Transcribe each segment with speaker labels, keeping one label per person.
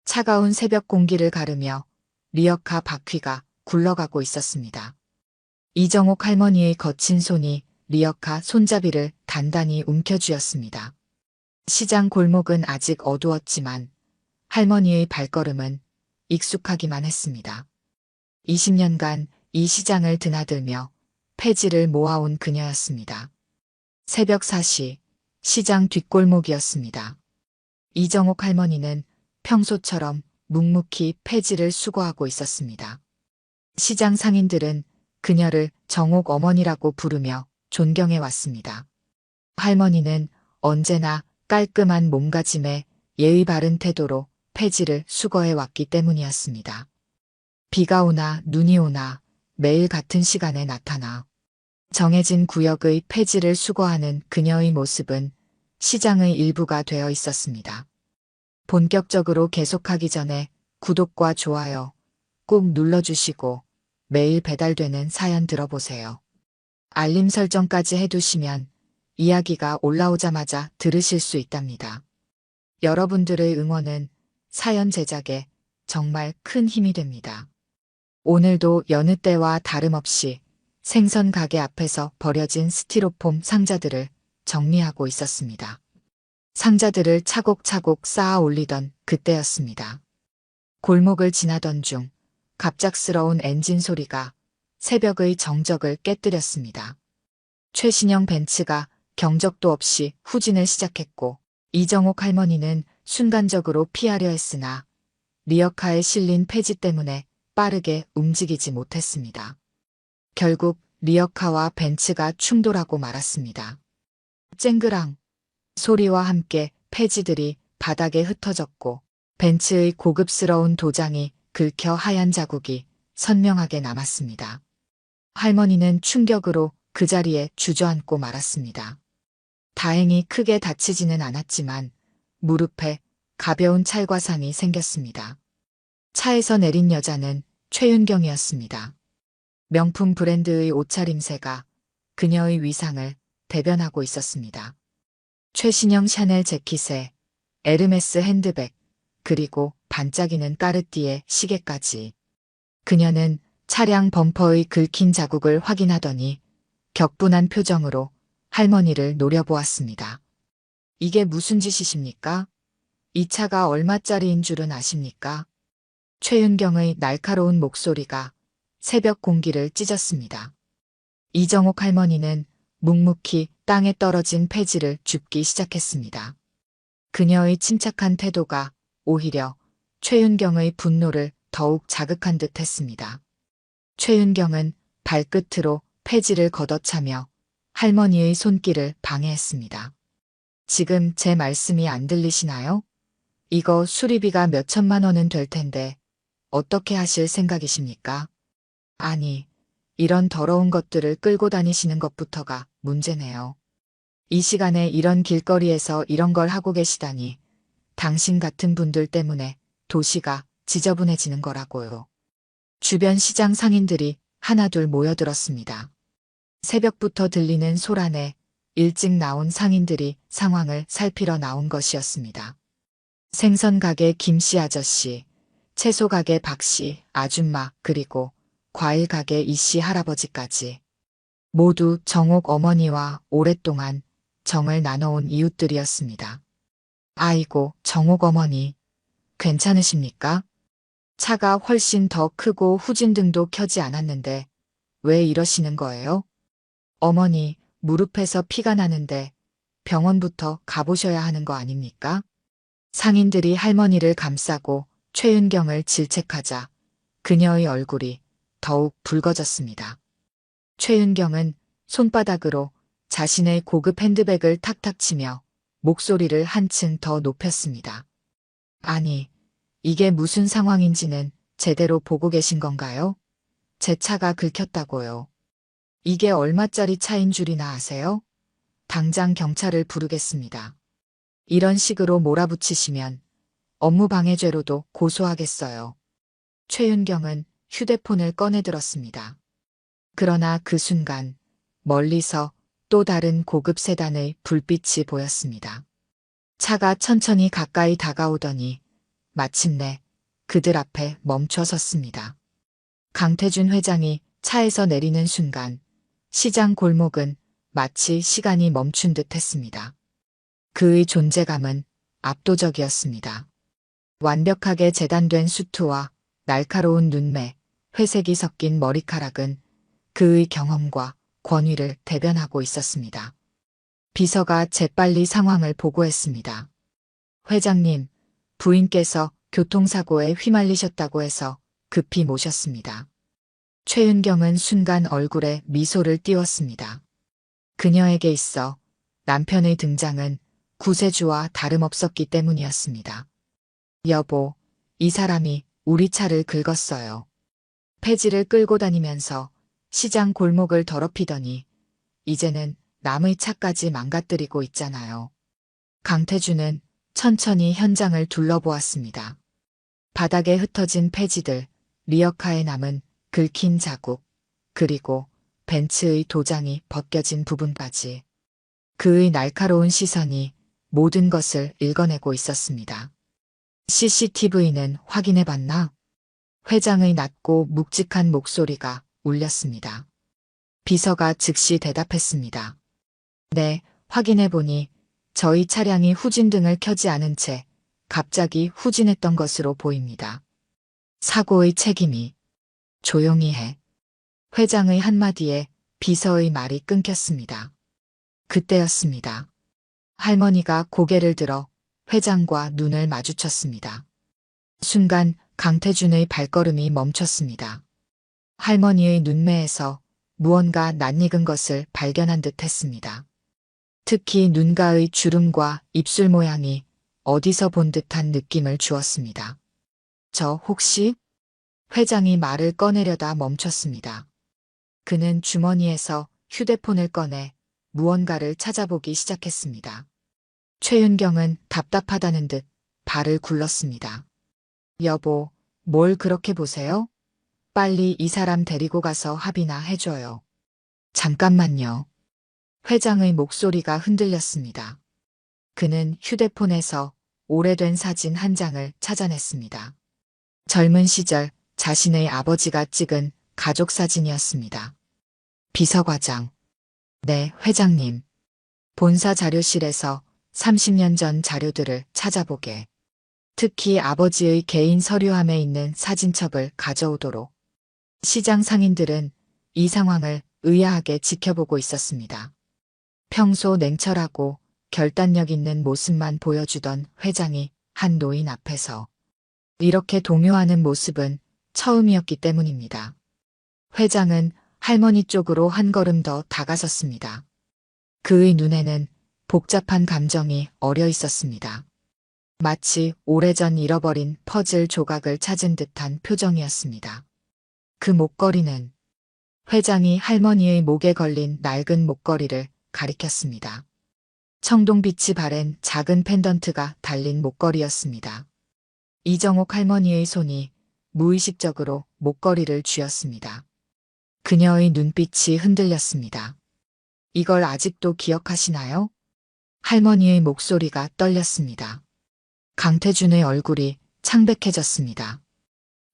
Speaker 1: 차가운 새벽 공기를 가르며 리어카 바퀴가 굴러가고 있었습니다. 이정옥 할머니의 거친 손이 리어카 손잡이를 단단히 움켜쥐었습니다. 시장 골목은 아직 어두웠지만 할머니의 발걸음은 익숙하기만 했습니다. 20년간 이 시장을 드나들며 폐지를 모아온 그녀였습니다. 새벽 4시 시장 뒷골목이었습니다. 이정옥 할머니는 평소처럼 묵묵히 폐지를 수거하고 있었습니다. 시장 상인들은 그녀를 정옥 어머니라고 부르며 존경해 왔습니다. 할머니는 언제나 깔끔한 몸가짐에 예의 바른 태도로 폐지를 수거해 왔기 때문이었습니다. 비가 오나 눈이 오나 매일 같은 시간에 나타나 정해진 구역의 폐지를 수거하는 그녀의 모습은 시장의 일부가 되어 있었습니다. 본격적으로 계속하기 전에 구독과 좋아요 꼭 눌러주시고 매일 배달되는 사연 들어보세요. 알림 설정까지 해두시면 이야기가 올라오자마자 들으실 수 있답니다. 여러분들의 응원은 사연 제작에 정말 큰 힘이 됩니다. 오늘도 여느 때와 다름없이 생선 가게 앞에서 버려진 스티로폼 상자들을 정리하고 있었습니다. 상자들을 차곡차곡 쌓아 올리던 그때였습니다. 골목을 지나던 중 갑작스러운 엔진 소리가 새벽의 정적을 깨뜨렸습니다. 최신형 벤츠가 경적도 없이 후진을 시작했고 이정옥 할머니는 순간적으로 피하려 했으나 리어카에 실린 폐지 때문에 빠르게 움직이지 못했습니다. 결국 리어카와 벤츠가 충돌하고 말았습니다. 쨍그랑 소리와 함께 폐지들이 바닥에 흩어졌고 벤츠의 고급스러운 도장이 긁혀 하얀 자국이 선명하게 남았습니다. 할머니는 충격으로 그 자리에 주저앉고 말았습니다. 다행히 크게 다치지는 않았지만 무릎에 가벼운 찰과상이 생겼습니다. 차에서 내린 여자는 최윤경이었습니다. 명품 브랜드의 옷차림새가 그녀의 위상을 대변하고 있었습니다. 최신형 샤넬 재킷에 에르메스 핸드백, 그리고 반짝이는 까르띠에 시계까지. 그녀는 차량 범퍼의 긁힌 자국을 확인하더니 격분한 표정으로 할머니를 노려보았습니다. 이게 무슨 짓이십니까? 이 차가 얼마짜리인 줄은 아십니까? 최윤경의 날카로운 목소리가 새벽 공기를 찢었습니다. 이정옥 할머니는 묵묵히 땅에 떨어진 폐지를 줍기 시작했습니다. 그녀의 침착한 태도가 오히려 최윤경의 분노를 더욱 자극한 듯 했습니다. 최윤경은 발끝으로 폐지를 걷어차며 할머니의 손길을 방해했습니다. 지금 제 말씀이 안 들리시나요? 이거 수리비가 몇 천만 원은 될 텐데 어떻게 하실 생각이십니까? 아니, 이런 더러운 것들을 끌고 다니시는 것부터가 문제네요. 이 시간에 이런 길거리에서 이런 걸 하고 계시다니 당신 같은 분들 때문에 도시가 지저분해지는 거라고요. 주변 시장 상인들이 하나둘 모여들었습니다. 새벽부터 들리는 소란에 일찍 나온 상인들이 상황을 살피러 나온 것이었습니다. 생선 가게 김씨 아저씨, 채소 가게 박씨, 아줌마, 그리고 과일 가게 이씨 할아버지까지 모두 정옥 어머니와 오랫동안 정을 나눠온 이웃들이었습니다. 아이고, 정옥 어머니, 괜찮으십니까? 차가 훨씬 더 크고 후진등도 켜지 않았는데 왜 이러시는 거예요? 어머니, 무릎에서 피가 나는데 병원부터 가보셔야 하는 거 아닙니까? 상인들이 할머니를 감싸고 최윤경을 질책하자 그녀의 얼굴이 더욱 붉어졌습니다. 최윤경은 손바닥으로 자신의 고급 핸드백을 탁탁 치며 목소리를 한층 더 높였습니다. 아니, 이게 무슨 상황인지는 제대로 보고 계신 건가요? 제 차가 긁혔다고요. 이게 얼마짜리 차인 줄이나 아세요? 당장 경찰을 부르겠습니다. 이런 식으로 몰아붙이시면 업무방해죄로도 고소하겠어요. 최윤경은 휴대폰을 꺼내들었습니다. 그러나 그 순간 멀리서 또 다른 고급 세단의 불빛이 보였습니다. 차가 천천히 가까이 다가오더니 마침내 그들 앞에 멈춰 섰습니다. 강태준 회장이 차에서 내리는 순간 시장 골목은 마치 시간이 멈춘 듯 했습니다. 그의 존재감은 압도적이었습니다. 완벽하게 재단된 수트와 날카로운 눈매, 회색이 섞인 머리카락은 그의 경험과 권위를 대변하고 있었습니다. 비서가 재빨리 상황을 보고했습니다. 회장님, 부인께서 교통사고에 휘말리셨다고 해서 급히 모셨습니다. 최은경은 순간 얼굴에 미소를 띄웠습니다. 그녀에게 있어 남편의 등장은 구세주와 다름없었기 때문이었습니다. 여보, 이 사람이 우리 차를 긁었어요. 폐지를 끌고 다니면서 시장 골목을 더럽히더니 이제는 남의 차까지 망가뜨리고 있잖아요. 강태준은 천천히 현장을 둘러보았습니다. 바닥에 흩어진 폐지들, 리어카에 남은 긁힌 자국, 그리고 벤츠의 도장이 벗겨진 부분까지. 그의 날카로운 시선이 모든 것을 읽어내고 있었습니다. CCTV는 확인해봤나? 회장의 낮고 묵직한 목소리가 울렸습니다. 비서가 즉시 대답했습니다. 네, 확인해보니 저희 차량이 후진등을 켜지 않은 채 갑자기 후진했던 것으로 보입니다. 사고의 책임이 조용히 해. 회장의 한마디에 비서의 말이 끊겼습니다. 그때였습니다. 할머니가 고개를 들어 회장과 눈을 마주쳤습니다. 순간 강태준의 발걸음이 멈췄습니다. 할머니의 눈매에서 무언가 낯익은 것을 발견한 듯 했습니다. 특히 눈가의 주름과 입술 모양이 어디서 본 듯한 느낌을 주었습니다. 저 혹시? 회장이 말을 꺼내려다 멈췄습니다. 그는 주머니에서 휴대폰을 꺼내 무언가를 찾아보기 시작했습니다. 최윤경은 답답하다는 듯 발을 굴렀습니다. 여보, 뭘 그렇게 보세요? 빨리 이 사람 데리고 가서 합의나 해줘요. 잠깐만요. 회장의 목소리가 흔들렸습니다. 그는 휴대폰에서 오래된 사진 한 장을 찾아냈습니다. 젊은 시절 자신의 아버지가 찍은 가족 사진이었습니다. 비서과장. 네, 회장님. 본사 자료실에서 30년 전 자료들을 찾아보게. 특히 아버지의 개인 서류함에 있는 사진첩을 가져오도록. 시장 상인들은 이 상황을 의아하게 지켜보고 있었습니다. 평소 냉철하고 결단력 있는 모습만 보여주던 회장이 한 노인 앞에서 이렇게 동요하는 모습은 처음이었기 때문입니다. 회장은 할머니 쪽으로 한 걸음 더 다가섰습니다. 그의 눈에는 복잡한 감정이 어려 있었습니다. 마치 오래전 잃어버린 퍼즐 조각을 찾은 듯한 표정이었습니다. 그 목걸이는 회장이 할머니의 목에 걸린 낡은 목걸이를 가리켰습니다. 청동빛이 바랜 작은 펜던트가 달린 목걸이였습니다. 이정옥 할머니의 손이 무의식적으로 목걸이를 쥐었습니다. 그녀의 눈빛이 흔들렸습니다. 이걸 아직도 기억하시나요? 할머니의 목소리가 떨렸습니다. 강태준의 얼굴이 창백해졌습니다.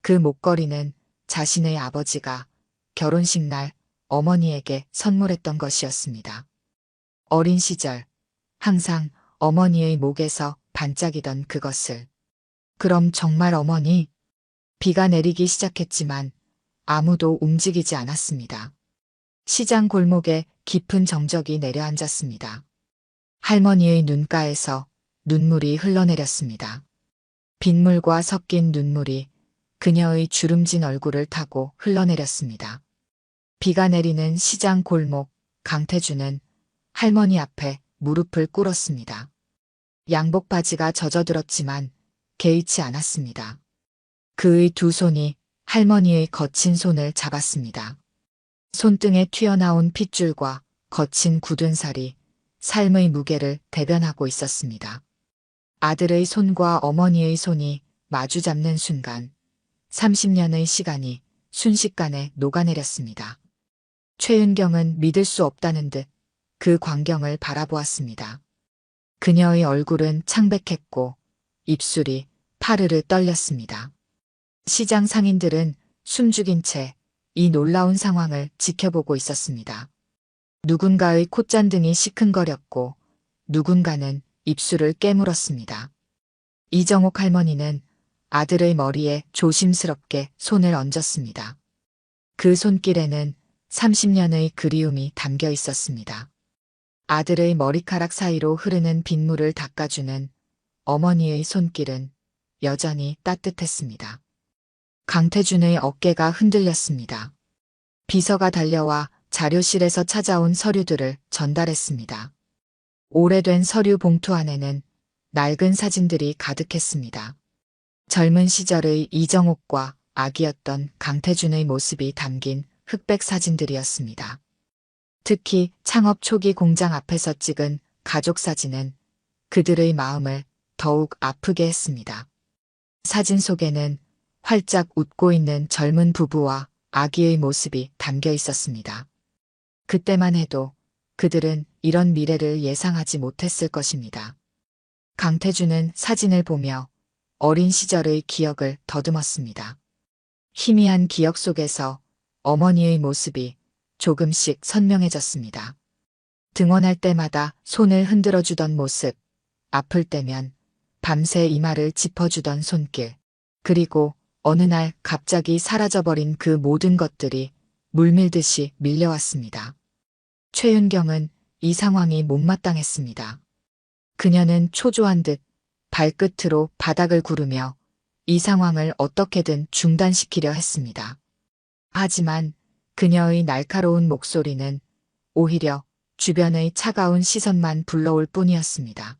Speaker 1: 그 목걸이는 자신의 아버지가 결혼식 날 어머니에게 선물했던 것이었습니다. 어린 시절 항상 어머니의 목에서 반짝이던 그것을. 그럼 정말 어머니? 비가 내리기 시작했지만 아무도 움직이지 않았습니다. 시장 골목에 깊은 정적이 내려앉았습니다. 할머니의 눈가에서 눈물이 흘러내렸습니다. 빗물과 섞인 눈물이 그녀의 주름진 얼굴을 타고 흘러내렸습니다. 비가 내리는 시장 골목, 강태준은 할머니 앞에 무릎을 꿇었습니다. 양복 바지가 젖어들었지만 개의치 않았습니다. 그의 두 손이 할머니의 거친 손을 잡았습니다. 손등에 튀어나온 핏줄과 거친 굳은 살이 삶의 무게를 대변하고 있었습니다. 아들의 손과 어머니의 손이 마주 잡는 순간 30년의 시간이 순식간에 녹아내렸습니다. 최은경은 믿을 수 없다는 듯 그 광경을 바라보았습니다. 그녀의 얼굴은 창백했고 입술이 파르르 떨렸습니다. 시장 상인들은 숨죽인 채 이 놀라운 상황을 지켜보고 있었습니다. 누군가의 콧잔등이 시큰거렸고 누군가는 입술을 깨물었습니다. 이정옥 할머니는 아들의 머리에 조심스럽게 손을 얹었습니다. 그 손길에는 30년의 그리움이 담겨 있었습니다. 아들의 머리카락 사이로 흐르는 빗물을 닦아주는 어머니의 손길은 여전히 따뜻했습니다. 강태준의 어깨가 흔들렸습니다. 비서가 달려와 자료실에서 찾아온 서류들을 전달했습니다. 오래된 서류 봉투 안에는 낡은 사진들이 가득했습니다. 젊은 시절의 이정옥과 아기였던 강태준의 모습이 담긴 흑백 사진들이었습니다. 특히 창업 초기 공장 앞에서 찍은 가족 사진은 그들의 마음을 더욱 아프게 했습니다. 사진 속에는 활짝 웃고 있는 젊은 부부와 아기의 모습이 담겨 있었습니다. 그때만 해도 그들은 이런 미래를 예상하지 못했을 것입니다. 강태준은 사진을 보며 어린 시절의 기억을 더듬었습니다. 희미한 기억 속에서 어머니의 모습이 조금씩 선명해졌습니다. 등원할 때마다 손을 흔들어주던 모습, 아플 때면 밤새 이마를 짚어주던 손길, 그리고 어느 날 갑자기 사라져버린 그 모든 것들이 물밀듯이 밀려왔습니다. 최윤경은 이 상황이 못마땅했습니다. 그녀는 초조한 듯 발끝으로 바닥을 구르며 이 상황을 어떻게든 중단시키려 했습니다. 하지만 그녀의 날카로운 목소리는 오히려 주변의 차가운 시선만 불러올 뿐이었습니다.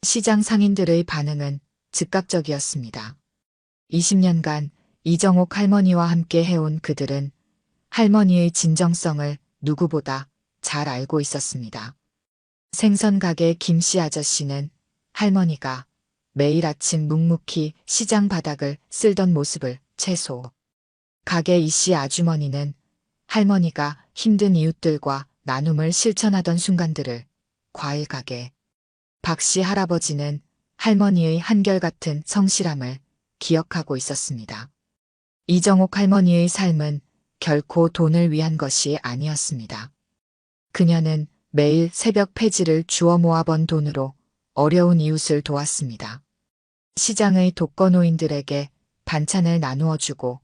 Speaker 1: 시장 상인들의 반응은 즉각적이었습니다. 20년간 이정옥 할머니와 함께 해온 그들은 할머니의 진정성을 누구보다 잘 알고 있었습니다. 생선 가게 김씨 아저씨는 할머니가 매일 아침 묵묵히 시장 바닥을 쓸던 모습을 채소. 가게 이씨 아주머니는 할머니가 힘든 이웃들과 나눔을 실천하던 순간들을, 과일 가게 박씨 할아버지는 할머니의 한결같은 성실함을 기억하고 있었습니다. 이정옥 할머니의 삶은 결코 돈을 위한 것이 아니었습니다. 그녀는 매일 새벽 폐지를 주워 모아 번 돈으로 어려운 이웃을 도왔습니다. 시장의 독거노인들에게 반찬을 나누어 주고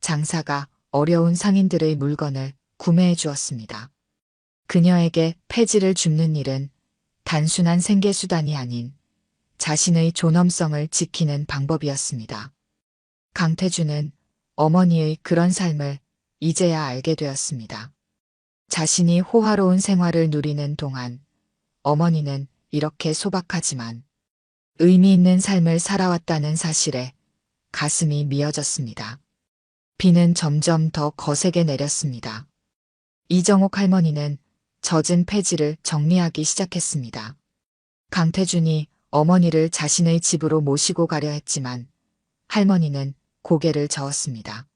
Speaker 1: 장사가 어려운 상인들의 물건을 구매해 주었습니다. 그녀에게 폐지를 줍는 일은 단순한 생계수단이 아닌 자신의 존엄성을 지키는 방법이었습니다. 강태준은 어머니의 그런 삶을 이제야 알게 되었습니다. 자신이 호화로운 생활을 누리는 동안 어머니는 이렇게 소박하지만 의미 있는 삶을 살아왔다는 사실에 가슴이 미어졌습니다. 비는 점점 더 거세게 내렸습니다. 이정옥 할머니는 젖은 폐지를 정리하기 시작했습니다. 강태준이 어머니를 자신의 집으로 모시고 가려 했지만 할머니는 고개를 저었습니다.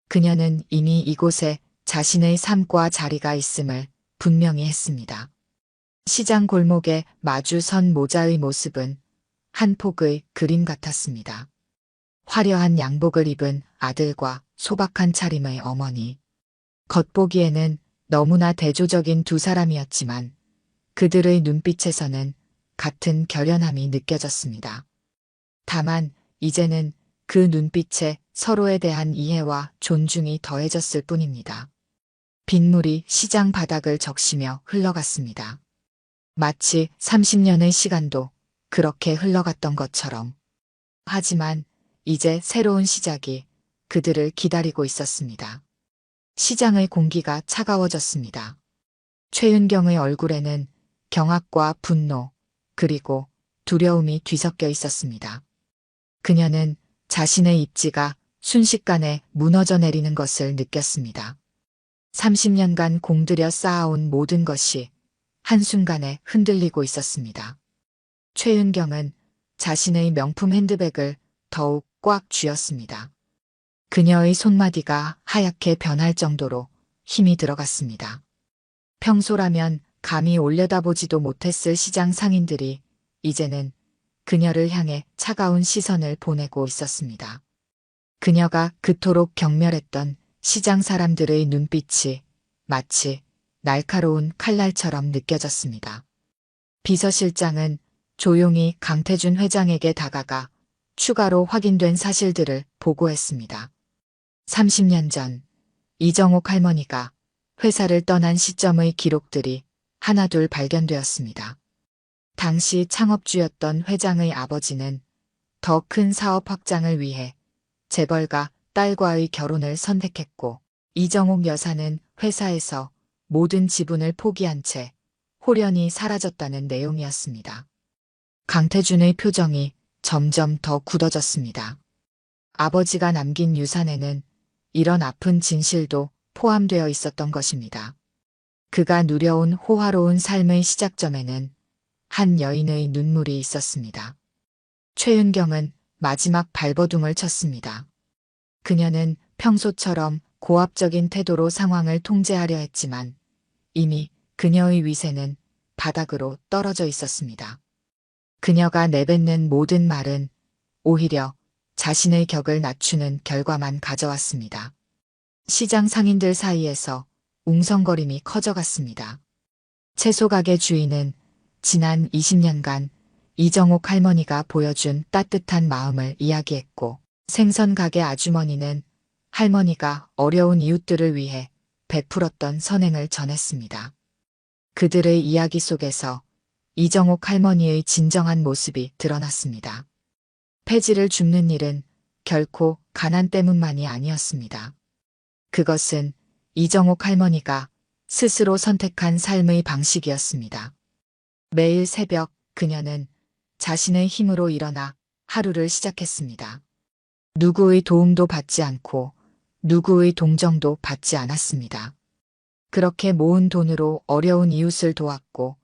Speaker 1: 그녀는 이미 이곳에 자신의 삶과 자리가 있음을 분명히 했습니다. 시장 골목에 마주 선 모자의 모습은 한 폭의 그림 같았습니다. 화려한 양복을 입은 아들과 소박한 차림의 어머니. 겉보기에는 너무나 대조적인 두 사람이었지만 그들의 눈빛에서는 같은 결연함이 느껴졌습니다. 다만 이제는 그 눈빛에 서로에 대한 이해와 존중이 더해졌을 뿐입니다. 빗물이 시장 바닥을 적시며 흘러갔습니다. 마치 30년의 시간도 그렇게 흘러갔던 것처럼. 하지만 이제 새로운 시작이 그들을 기다리고 있었습니다. 시장의 공기가 차가워졌습니다. 최윤경의 얼굴에는 경악과 분노, 그리고 두려움이 뒤섞여 있었습니다. 그녀는 자신의 입지가 순식간에 무너져 내리는 것을 느꼈습니다. 30년간 공들여 쌓아온 모든 것이 한순간에 흔들리고 있었습니다. 최윤경은 자신의 명품 핸드백을 더욱 꽉 쥐었습니다. 그녀의 손마디가 하얗게 변할 정도로 힘이 들어갔습니다. 평소라면 감히 올려다보지도 못했을 시장 상인들이 이제는 그녀를 향해 차가운 시선을 보내고 있었습니다. 그녀가 그토록 경멸했던 시장 사람들의 눈빛이 마치 날카로운 칼날처럼 느껴졌습니다. 비서실장은 조용히 강태준 회장에게 다가가 추가로 확인된 사실들을 보고했습니다. 30년 전 이정옥 할머니가 회사를 떠난 시점의 기록들이 하나둘 발견되었습니다. 당시 창업주였던 회장의 아버지는 더 큰 사업 확장을 위해 재벌가 딸과의 결혼을 선택했고, 이정옥 여사는 회사에서 모든 지분을 포기한 채 홀연히 사라졌다는 내용이었습니다. 강태준의 표정이 점점 더 굳어졌습니다. 아버지가 남긴 유산에는 이런 아픈 진실도 포함되어 있었던 것입니다. 그가 누려온 호화로운 삶의 시작점에는 한 여인의 눈물이 있었습니다. 최윤경은 마지막 발버둥을 쳤습니다. 그녀는 평소처럼 고압적인 태도로 상황을 통제하려 했지만 이미 그녀의 위세는 바닥으로 떨어져 있었습니다. 그녀가 내뱉는 모든 말은 오히려 자신의 격을 낮추는 결과만 가져왔습니다. 시장 상인들 사이에서 웅성거림이 커져갔습니다. 채소가게 주인은 지난 20년간 이정옥 할머니가 보여준 따뜻한 마음을 이야기했고, 생선가게 아주머니는 할머니가 어려운 이웃들을 위해 베풀었던 선행을 전했습니다. 그들의 이야기 속에서 이정옥 할머니의 진정한 모습이 드러났습니다. 폐지를 줍는 일은 결코 가난 때문만이 아니었습니다. 그것은 이정옥 할머니가 스스로 선택한 삶의 방식이었습니다. 매일 새벽 그녀는 자신의 힘으로 일어나 하루를 시작했습니다. 누구의 도움도 받지 않고 누구의 동정도 받지 않았습니다. 그렇게 모은 돈으로 어려운 이웃을 도왔고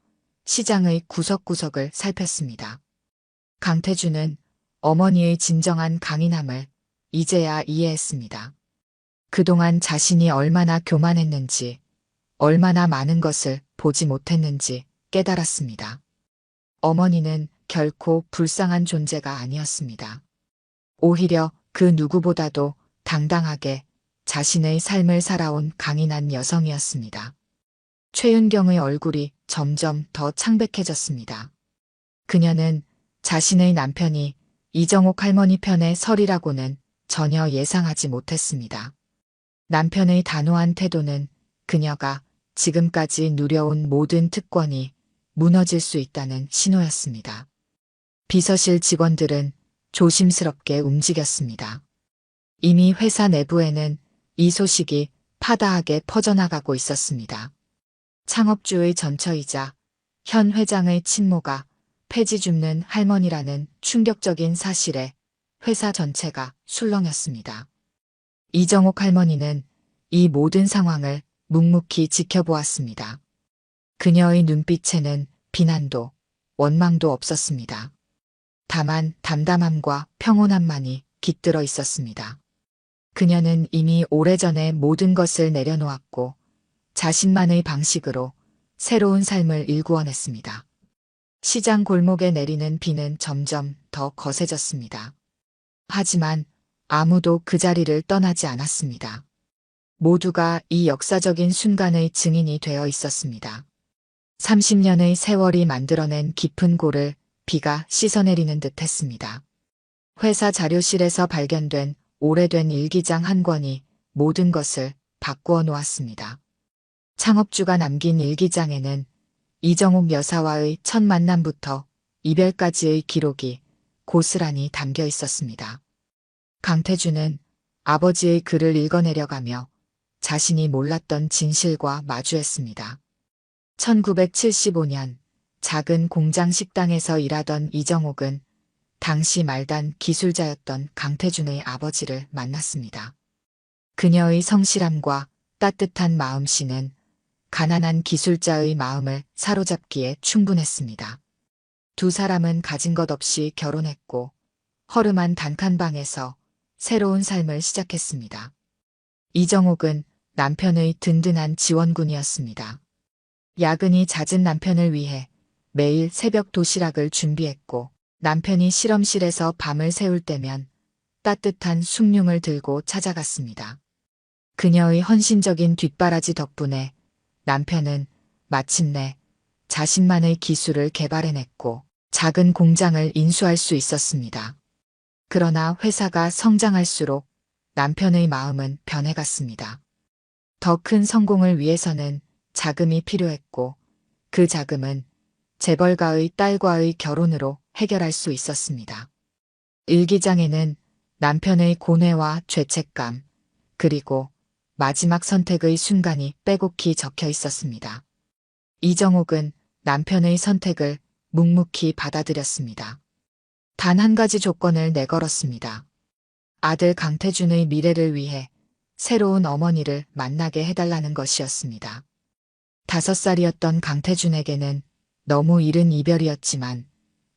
Speaker 1: 시장의 구석구석을 살폈습니다. 강태준은 어머니의 진정한 강인함을 이제야 이해했습니다. 그동안 자신이 얼마나 교만했는지, 얼마나 많은 것을 보지 못했는지 깨달았습니다. 어머니는 결코 불쌍한 존재가 아니었습니다. 오히려 그 누구보다도 당당하게 자신의 삶을 살아온 강인한 여성이었습니다. 최윤경의 얼굴이 점점 더 창백해졌습니다. 그녀는 자신의 남편이 이정옥 할머니 편에 서리라고는 전혀 예상하지 못했습니다. 남편의 단호한 태도는 그녀가 지금까지 누려온 모든 특권이 무너질 수 있다는 신호였습니다. 비서실 직원들은 조심스럽게 움직였습니다. 이미 회사 내부에는 이 소식이 파다하게 퍼져나가고 있었습니다. 창업주의 전처이자 현 회장의 친모가 폐지 줍는 할머니라는 충격적인 사실에 회사 전체가 술렁였습니다. 이정옥 할머니는 이 모든 상황을 묵묵히 지켜보았습니다. 그녀의 눈빛에는 비난도 원망도 없었습니다. 다만 담담함과 평온함만이 깃들어 있었습니다. 그녀는 이미 오래전에 모든 것을 내려놓았고 자신만의 방식으로 새로운 삶을 일구어냈습니다. 시장 골목에 내리는 비는 점점 더 거세졌습니다. 하지만 아무도 그 자리를 떠나지 않았습니다. 모두가 이 역사적인 순간의 증인이 되어 있었습니다. 30년의 세월이 만들어낸 깊은 골을 비가 씻어내리는 듯 했습니다. 회사 자료실에서 발견된 오래된 일기장 한 권이 모든 것을 바꾸어 놓았습니다. 창업주가 남긴 일기장에는 이정옥 여사와의 첫 만남부터 이별까지의 기록이 고스란히 담겨 있었습니다. 강태준은 아버지의 글을 읽어내려가며 자신이 몰랐던 진실과 마주했습니다. 1975년 작은 공장 식당에서 일하던 이정옥은 당시 말단 기술자였던 강태준의 아버지를 만났습니다. 그녀의 성실함과 따뜻한 마음씨는 가난한 기술자의 마음을 사로잡기에 충분했습니다. 두 사람은 가진 것 없이 결혼했고 허름한 단칸방에서 새로운 삶을 시작했습니다. 이정옥은 남편의 든든한 지원군이었습니다. 야근이 잦은 남편을 위해 매일 새벽 도시락을 준비했고 남편이 실험실에서 밤을 새울 때면 따뜻한 숭늉을 들고 찾아갔습니다. 그녀의 헌신적인 뒷바라지 덕분에 남편은 마침내 자신만의 기술을 개발해냈고 작은 공장을 인수할 수 있었습니다. 그러나 회사가 성장할수록 남편의 마음은 변해갔습니다. 더 큰 성공을 위해서는 자금이 필요했고 그 자금은 재벌가의 딸과의 결혼으로 해결할 수 있었습니다. 일기장에는 남편의 고뇌와 죄책감, 그리고 마지막 선택의 순간이 빼곡히 적혀 있었습니다. 이정옥은 남편의 선택을 묵묵히 받아들였습니다. 단 한 가지 조건을 내걸었습니다. 아들 강태준의 미래를 위해 새로운 어머니를 만나게 해달라는 것이었습니다. 5살이었던 강태준에게는 너무 이른 이별이었지만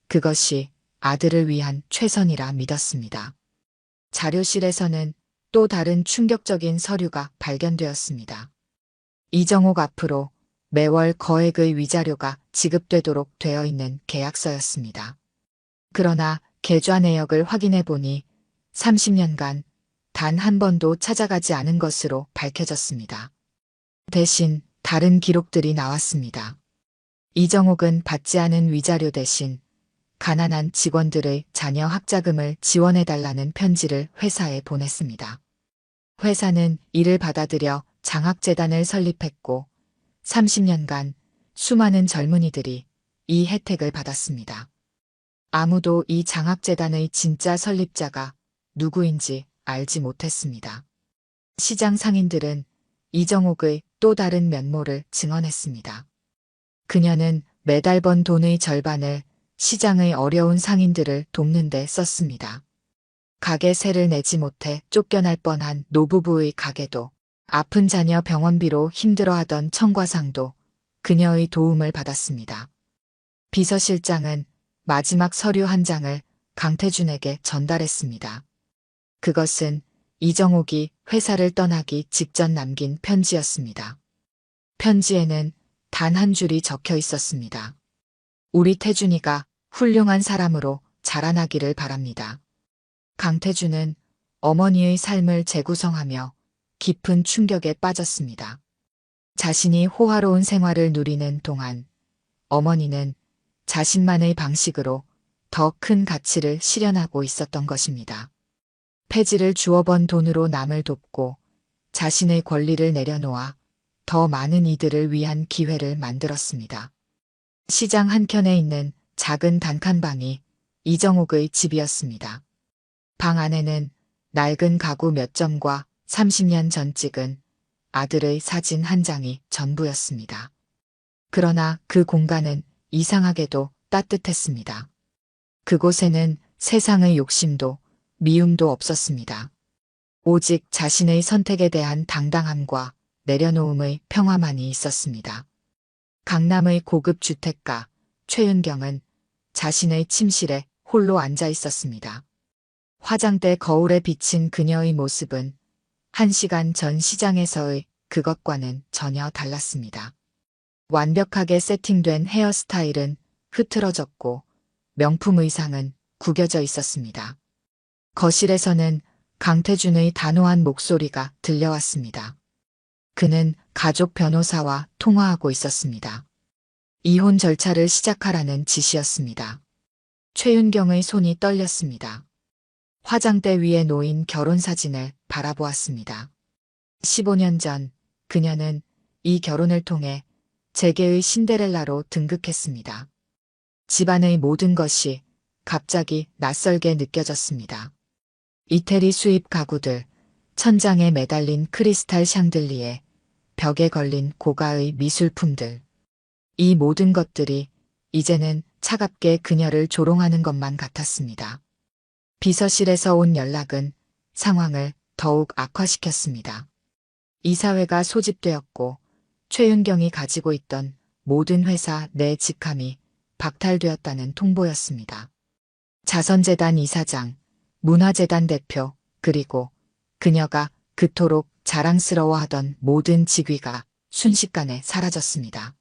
Speaker 1: 그것이 아들을 위한 최선이라 믿었습니다. 자료실에서는 또 다른 충격적인 서류가 발견되었습니다. 이정옥 앞으로 매월 거액의 위자료가 지급되도록 되어 있는 계약서였습니다. 그러나 계좌 내역을 확인해 보니 30년간 단 한 번도 찾아가지 않은 것으로 밝혀졌습니다. 대신 다른 기록들이 나왔습니다. 이정옥은 받지 않은 위자료 대신 가난한 직원들의 자녀 학자금을 지원해달라는 편지를 회사에 보냈습니다. 회사는 이를 받아들여 장학재단을 설립했고 30년간 수많은 젊은이들이 이 혜택을 받았습니다. 아무도 이 장학재단의 진짜 설립자가 누구인지 알지 못했습니다. 시장 상인들은 이정옥의 또 다른 면모를 증언했습니다. 그녀는 매달 번 돈의 절반을 시장의 어려운 상인들을 돕는 데 썼습니다. 가게 세를 내지 못해 쫓겨날 뻔한 노부부의 가게도, 아픈 자녀 병원비로 힘들어하던 청과상도 그녀의 도움을 받았습니다. 비서실장은 마지막 서류 한 장을 강태준에게 전달했습니다. 그것은 이정옥이 회사를 떠나기 직전 남긴 편지였습니다. 편지에는 단 한 줄이 적혀 있었습니다. 우리 태준이가 훌륭한 사람으로 자라나기를 바랍니다. 강태준은 어머니의 삶을 재구성하며 깊은 충격에 빠졌습니다. 자신이 호화로운 생활을 누리는 동안 어머니는 자신만의 방식으로 더 큰 가치를 실현하고 있었던 것입니다. 폐지를 주워 번 돈으로 남을 돕고 자신의 권리를 내려놓아 더 많은 이들을 위한 기회를 만들었습니다. 시장 한켠에 있는 작은 단칸방이 이정옥의 집이었습니다. 방 안에는 낡은 가구 몇 점과 30년 전 찍은 아들의 사진 한 장이 전부였습니다. 그러나 그 공간은 이상하게도 따뜻했습니다. 그곳에는 세상의 욕심도 미움도 없었습니다. 오직 자신의 선택에 대한 당당함과 내려놓음의 평화만이 있었습니다. 강남의 고급 주택가 최윤경은 자신의 침실에 홀로 앉아 있었습니다. 화장대 거울에 비친 그녀의 모습은 1시간 전 시장에서의 그것과는 전혀 달랐습니다. 완벽하게 세팅된 헤어스타일은 흐트러졌고 명품 의상은 구겨져 있었습니다. 거실에서는 강태준의 단호한 목소리가 들려왔습니다. 그는 가족 변호사와 통화하고 있었습니다. 이혼 절차를 시작하라는 지시였습니다. 최윤경의 손이 떨렸습니다. 화장대 위에 놓인 결혼사진을 바라보았습니다. 15년 전 그녀는 이 결혼을 통해 재계의 신데렐라로 등극했습니다. 집안의 모든 것이 갑자기 낯설게 느껴졌습니다. 이태리 수입 가구들, 천장에 매달린 크리스탈 샹들리에, 벽에 걸린 고가의 미술품들. 이 모든 것들이 이제는 차갑게 그녀를 조롱하는 것만 같았습니다. 비서실에서 온 연락은 상황을 더욱 악화시켰습니다. 이사회가 소집되었고 최윤경이 가지고 있던 모든 회사 내 직함이 박탈되었다는 통보였습니다. 자선재단 이사장, 문화재단 대표, 그리고 그녀가 그토록 자랑스러워하던 모든 직위가 순식간에 사라졌습니다.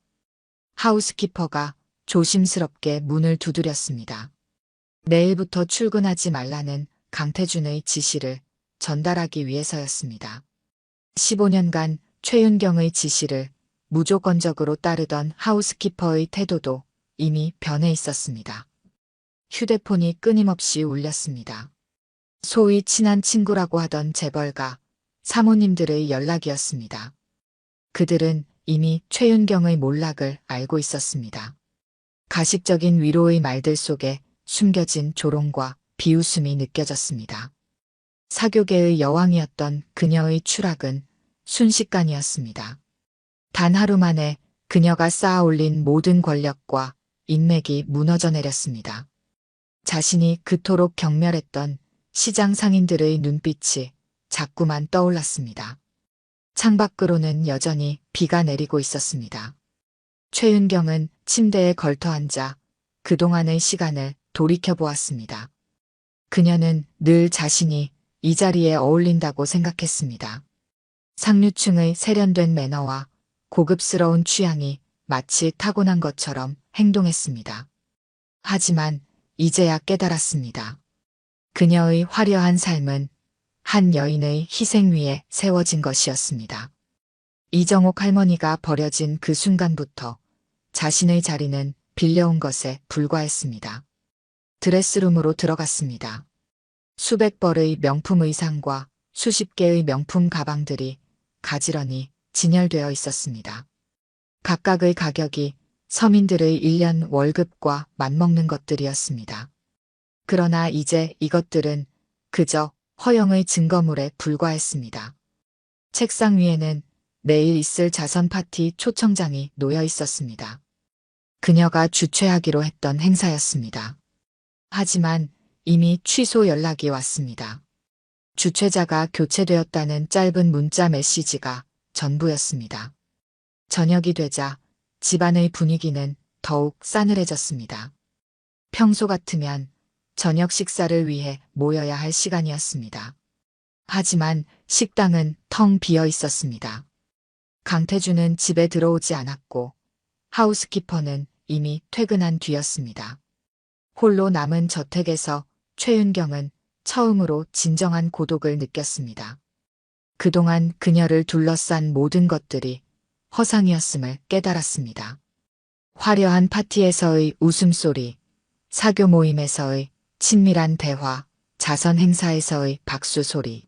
Speaker 1: 하우스키퍼가 조심스럽게 문을 두드렸습니다. 내일부터 출근하지 말라는 강태준의 지시를 전달하기 위해서였습니다. 15년간 최윤경의 지시를 무조건적으로 따르던 하우스키퍼의 태도도 이미 변해 있었습니다. 휴대폰이 끊임없이 울렸습니다. 소위 친한 친구라고 하던 재벌가 사모님들의 연락이었습니다. 그들은 이미 최윤경의 몰락을 알고 있었습니다. 가식적인 위로의 말들 속에 숨겨진 조롱과 비웃음이 느껴졌습니다. 사교계의 여왕이었던 그녀의 추락은 순식간이었습니다. 단 하루 만에 그녀가 쌓아올린 모든 권력과 인맥이 무너져 내렸습니다. 자신이 그토록 경멸했던 시장 상인들의 눈빛이 자꾸만 떠올랐습니다. 창밖으로는 여전히 비가 내리고 있었습니다. 최윤경은 침대에 걸터앉아 그동안의 시간을 돌이켜보았습니다. 그녀는 늘 자신이 이 자리에 어울린다고 생각했습니다. 상류층의 세련된 매너와 고급스러운 취향이 마치 타고난 것처럼 행동했습니다. 하지만 이제야 깨달았습니다. 그녀의 화려한 삶은 한 여인의 희생 위에 세워진 것이었습니다. 이정옥 할머니가 버려진 그 순간부터 자신의 자리는 빌려온 것에 불과했습니다. 드레스룸으로 들어갔습니다. 수백 벌의 명품 의상과 수십 개의 명품 가방들이 가지런히 진열되어 있었습니다. 각각의 가격이 서민들의 1년 월급과 맞먹는 것들이었습니다. 그러나 이제 이것들은 그저 허영의 증거물에 불과했습니다. 책상 위에는 내일 있을 자선 파티 초청장이 놓여 있었습니다. 그녀가 주최하기로 했던 행사였습니다. 하지만 이미 취소 연락이 왔습니다. 주최자가 교체되었다는 짧은 문자 메시지가 전부였습니다. 저녁이 되자 집안의 분위기는 더욱 싸늘해졌습니다. 평소 같으면 저녁 식사를 위해 모여야 할 시간이었습니다. 하지만 식당은 텅 비어 있었습니다. 강태준은 집에 들어오지 않았고 하우스키퍼는 이미 퇴근한 뒤였습니다. 홀로 남은 저택에서 최윤경은 처음으로 진정한 고독을 느꼈습니다. 그동안 그녀를 둘러싼 모든 것들이 허상이었음을 깨달았습니다. 화려한 파티에서의 웃음소리, 사교 모임에서의 친밀한 대화, 자선 행사에서의 박수 소리.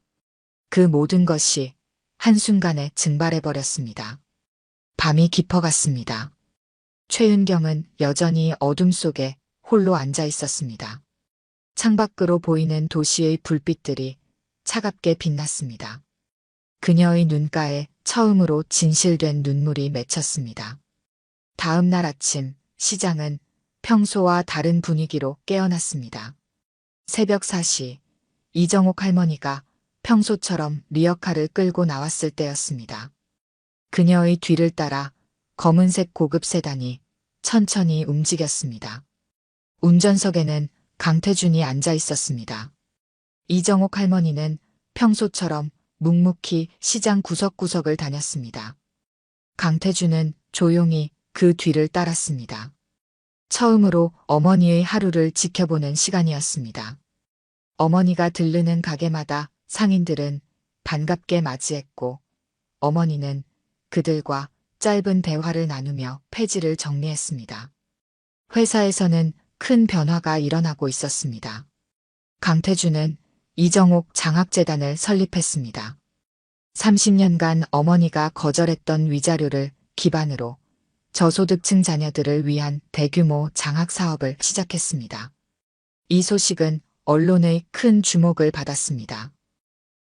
Speaker 1: 그 모든 것이 한순간에 증발해버렸습니다. 밤이 깊어갔습니다. 최윤경은 여전히 어둠 속에 홀로 앉아 있었습니다. 창밖으로 보이는 도시의 불빛들이 차갑게 빛났습니다. 그녀의 눈가에 처음으로 진실된 눈물이 맺혔습니다. 다음 날 아침 시장은 평소와 다른 분위기로 깨어났습니다. 새벽 4시 이정옥 할머니가 평소처럼 리어카를 끌고 나왔을 때였습니다. 그녀의 뒤를 따라 검은색 고급 세단이 천천히 움직였습니다. 운전석에는 강태준이 앉아 있었습니다. 이정옥 할머니는 평소처럼 묵묵히 시장 구석구석을 다녔습니다. 강태준은 조용히 그 뒤를 따랐습니다. 처음으로 어머니의 하루를 지켜보는 시간이었습니다. 어머니가 들르는 가게마다 상인들은 반갑게 맞이했고 어머니는 그들과 짧은 대화를 나누며 폐지를 정리했습니다. 회사에서는 큰 변화가 일어나고 있었습니다. 강태준은 이정옥 장학재단을 설립했습니다. 30년간 어머니가 거절했던 위자료를 기반으로 저소득층 자녀들을 위한 대규모 장학 사업을 시작했습니다. 이 소식은 언론의 큰 주목을 받았습니다.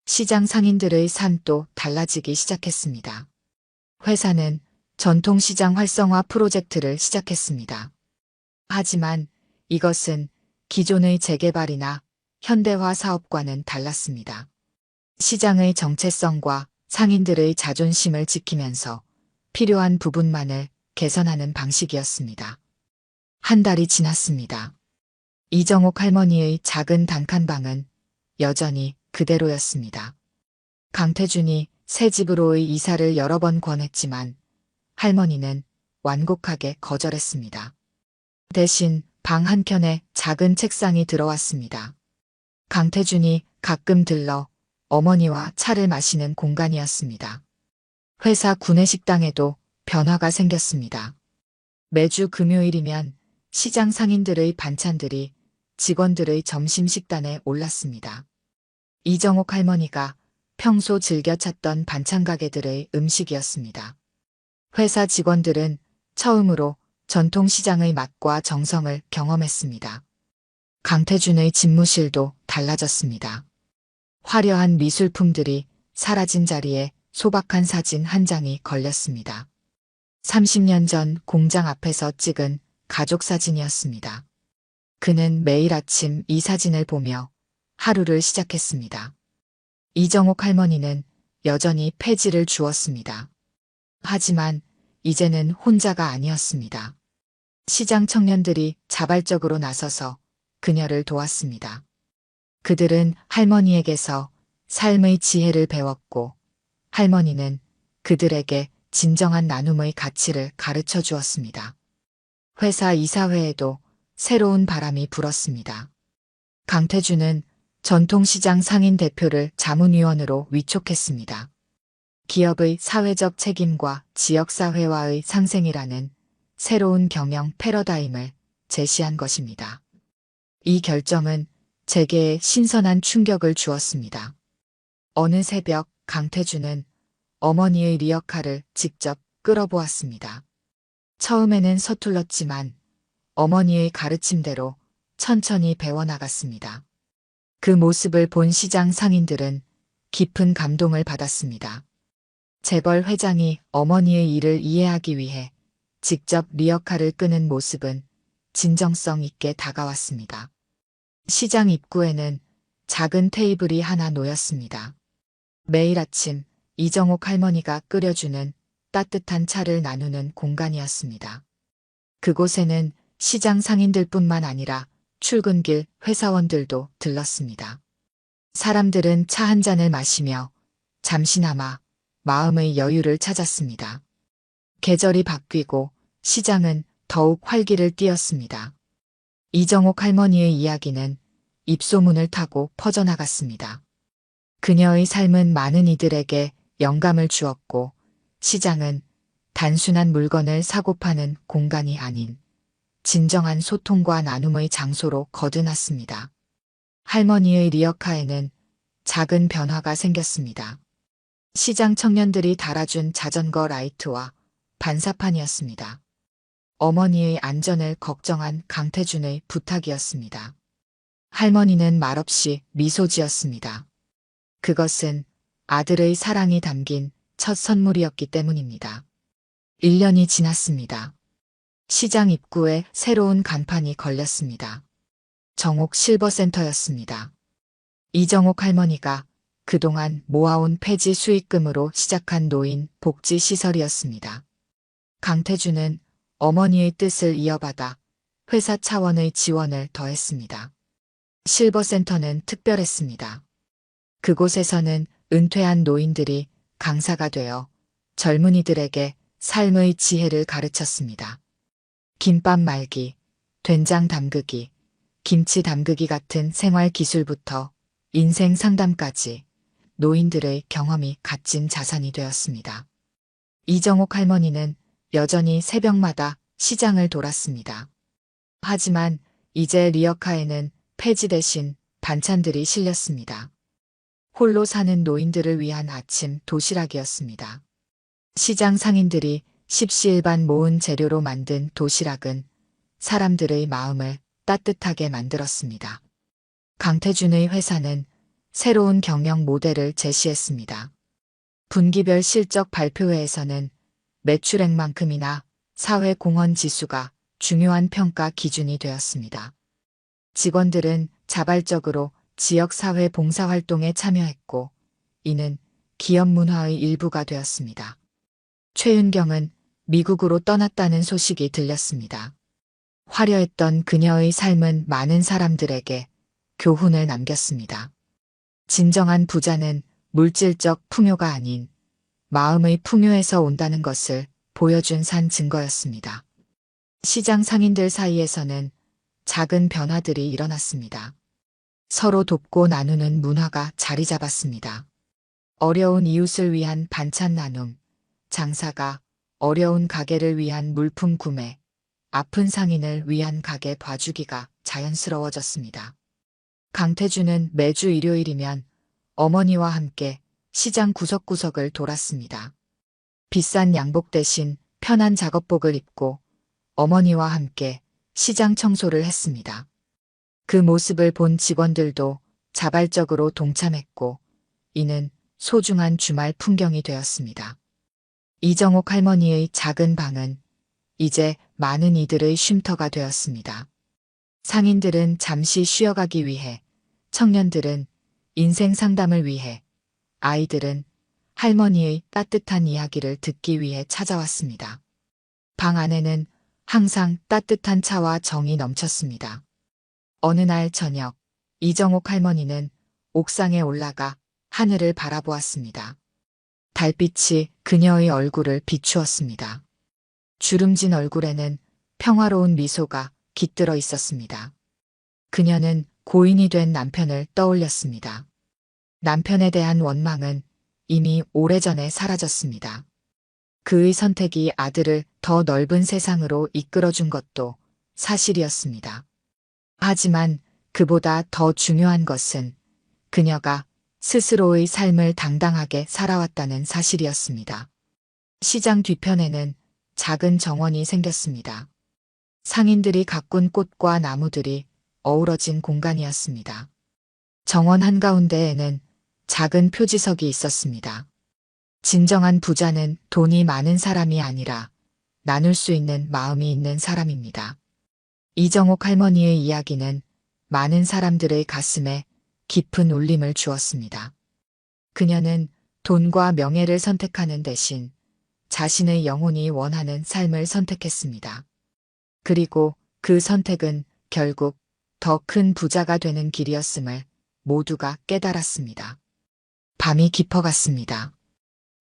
Speaker 1: 시장 상인들의 삶도 달라지기 시작했습니다. 회사는 전통시장 활성화 프로젝트를 시작했습니다. 하지만 이것은 기존의 재개발이나 현대화 사업과는 달랐습니다. 시장의 정체성과 상인들의 자존심을 지키면서 필요한 부분만을 개선하는 방식이었습니다. 한 달이 지났습니다. 이정옥 할머니의 작은 단칸방은 여전히 그대로였습니다. 강태준이 새 집으로의 이사를 여러 번 권했지만 할머니는 완곡하게 거절했습니다. 대신 방 한켠에 작은 책상이 들어왔습니다. 강태준이 가끔 들러 어머니와 차를 마시는 공간이었습니다. 회사 구내식당에도 변화가 생겼습니다. 매주 금요일이면 시장 상인들의 반찬들이 직원들의 점심 식단에 올랐습니다. 이정옥 할머니가 평소 즐겨 찾던 반찬 가게들의 음식이었습니다. 회사 직원들은 처음으로 전통시장의 맛과 정성을 경험했습니다. 강태준의 집무실도 달라졌습니다. 화려한 미술품들이 사라진 자리에 소박한 사진 한 장이 걸렸습니다. 30년 전 공장 앞에서 찍은 가족 사진이었습니다. 그는 매일 아침 이 사진을 보며 하루를 시작했습니다. 이정옥 할머니는 여전히 폐지를 주었습니다. 하지만 이제는 혼자가 아니었습니다. 시장 청년들이 자발적으로 나서서 그녀를 도왔습니다. 그들은 할머니에게서 삶의 지혜를 배웠고 할머니는 그들에게 진정한 나눔의 가치를 가르쳐 주었습니다. 회사 이사회에도 새로운 바람이 불었습니다. 강태준은 전통시장 상인 대표를 자문위원으로 위촉했습니다. 기업의 사회적 책임과 지역사회와의 상생이라는 새로운 경영 패러다임을 제시한 것입니다. 이 결정은 제게에 신선한 충격을 주었습니다. 어느 새벽 강태준은 어머니의 리어카를 직접 끌어보았습니다. 처음에는 서툴렀지만 어머니의 가르침대로 천천히 배워나갔습니다. 그 모습을 본 시장 상인들은 깊은 감동을 받았습니다. 재벌 회장이 어머니의 일을 이해하기 위해 직접 리어카를 끄는 모습은 진정성 있게 다가왔습니다. 시장 입구에는 작은 테이블이 하나 놓였습니다. 매일 아침 이정옥 할머니가 끓여주는 따뜻한 차를 나누는 공간이었습니다. 그곳에는 시장 상인들뿐만 아니라 출근길 회사원들도 들렀습니다. 사람들은 차 한 잔을 마시며 잠시나마 마음의 여유를 찾았습니다. 계절이 바뀌고 시장은 더욱 활기를 띠었습니다. 이정옥 할머니의 이야기는 입소문을 타고 퍼져나갔습니다. 그녀의 삶은 많은 이들에게 영감을 주었고 시장은 단순한 물건을 사고 파는 공간이 아닌 진정한 소통과 나눔의 장소로 거듭났습니다. 할머니의 리어카에는 작은 변화가 생겼습니다. 시장 청년들이 달아준 자전거 라이트와 반사판이었습니다. 어머니의 안전을 걱정한 강태준의 부탁이었습니다. 할머니는 말없이 미소 지었습니다. 그것은 아들의 사랑이 담긴 첫 선물이었기 때문입니다. 1년이 지났습니다. 시장 입구에 새로운 간판이 걸렸습니다. 정옥 실버센터였습니다. 이정옥 할머니가 그동안 모아온 폐지 수익금으로 시작한 노인 복지 시설이었습니다. 강태준은 어머니의 뜻을 이어받아 회사 차원의 지원을 더했습니다. 실버센터는 특별했습니다. 그곳에서는 은퇴한 노인들이 강사가 되어 젊은이들에게 삶의 지혜를 가르쳤습니다. 김밥 말기, 된장 담그기, 김치 담그기 같은 생활 기술부터 인생 상담까지 노인들의 경험이 값진 자산이 되었습니다. 이정옥 할머니는 여전히 새벽마다 시장을 돌았습니다. 하지만 이제 리어카에는 폐지 대신 반찬들이 실렸습니다. 홀로 사는 노인들을 위한 아침 도시락이었습니다. 시장 상인들이 십시일반 모은 재료로 만든 도시락은 사람들의 마음을 따뜻하게 만들었습니다. 강태준의 회사는 새로운 경영 모델을 제시했습니다. 분기별 실적 발표회에서는 매출액만큼이나 사회 공헌 지수가 중요한 평가 기준이 되었습니다. 직원들은 자발적으로 지역사회 봉사활동에 참여했고 이는 기업 문화의 일부가 되었습니다. 최윤경은 미국으로 떠났다는 소식이 들렸습니다. 화려했던 그녀의 삶은 많은 사람들에게 교훈을 남겼습니다. 진정한 부자는 물질적 풍요가 아닌 마음의 풍요에서 온다는 것을 보여준 산 증거였습니다. 시장 상인들 사이에서는 작은 변화들이 일어났습니다. 서로 돕고 나누는 문화가 자리 잡았습니다. 어려운 이웃을 위한 반찬 나눔, 장사가 어려운 가게를 위한 물품 구매, 아픈 상인을 위한 가게 봐주기가 자연스러워졌습니다. 강태주는 매주 일요일이면 어머니와 함께 시장 구석구석을 돌았습니다. 비싼 양복 대신 편한 작업복을 입고 어머니와 함께 시장 청소를 했습니다. 그 모습을 본 직원들도 자발적으로 동참했고 이는 소중한 주말 풍경이 되었습니다. 이정옥 할머니의 작은 방은 이제 많은 이들의 쉼터가 되었습니다. 상인들은 잠시 쉬어가기 위해, 청년들은 인생 상담을 위해, 아이들은 할머니의 따뜻한 이야기를 듣기 위해 찾아왔습니다. 방 안에는 항상 따뜻한 차와 정이 넘쳤습니다. 어느 날 저녁, 이정옥 할머니는 옥상에 올라가 하늘을 바라보았습니다. 달빛이 그녀의 얼굴을 비추었습니다. 주름진 얼굴에는 평화로운 미소가 깃들어 있었습니다. 그녀는 고인이 된 남편을 떠올렸습니다. 남편에 대한 원망은 이미 오래전에 사라졌습니다. 그의 선택이 아들을 더 넓은 세상으로 이끌어준 것도 사실이었습니다. 하지만 그보다 더 중요한 것은 그녀가 스스로의 삶을 당당하게 살아왔다는 사실이었습니다. 시장 뒤편에는 작은 정원이 생겼습니다. 상인들이 가꾼 꽃과 나무들이 어우러진 공간이었습니다. 정원 한가운데에는 작은 표지석이 있었습니다. 진정한 부자는 돈이 많은 사람이 아니라 나눌 수 있는 마음이 있는 사람입니다. 이정옥 할머니의 이야기는 많은 사람들의 가슴에 깊은 울림을 주었습니다. 그녀는 돈과 명예를 선택하는 대신 자신의 영혼이 원하는 삶을 선택했습니다. 그리고 그 선택은 결국 더 큰 부자가 되는 길이었음을 모두가 깨달았습니다. 밤이 깊어갔습니다.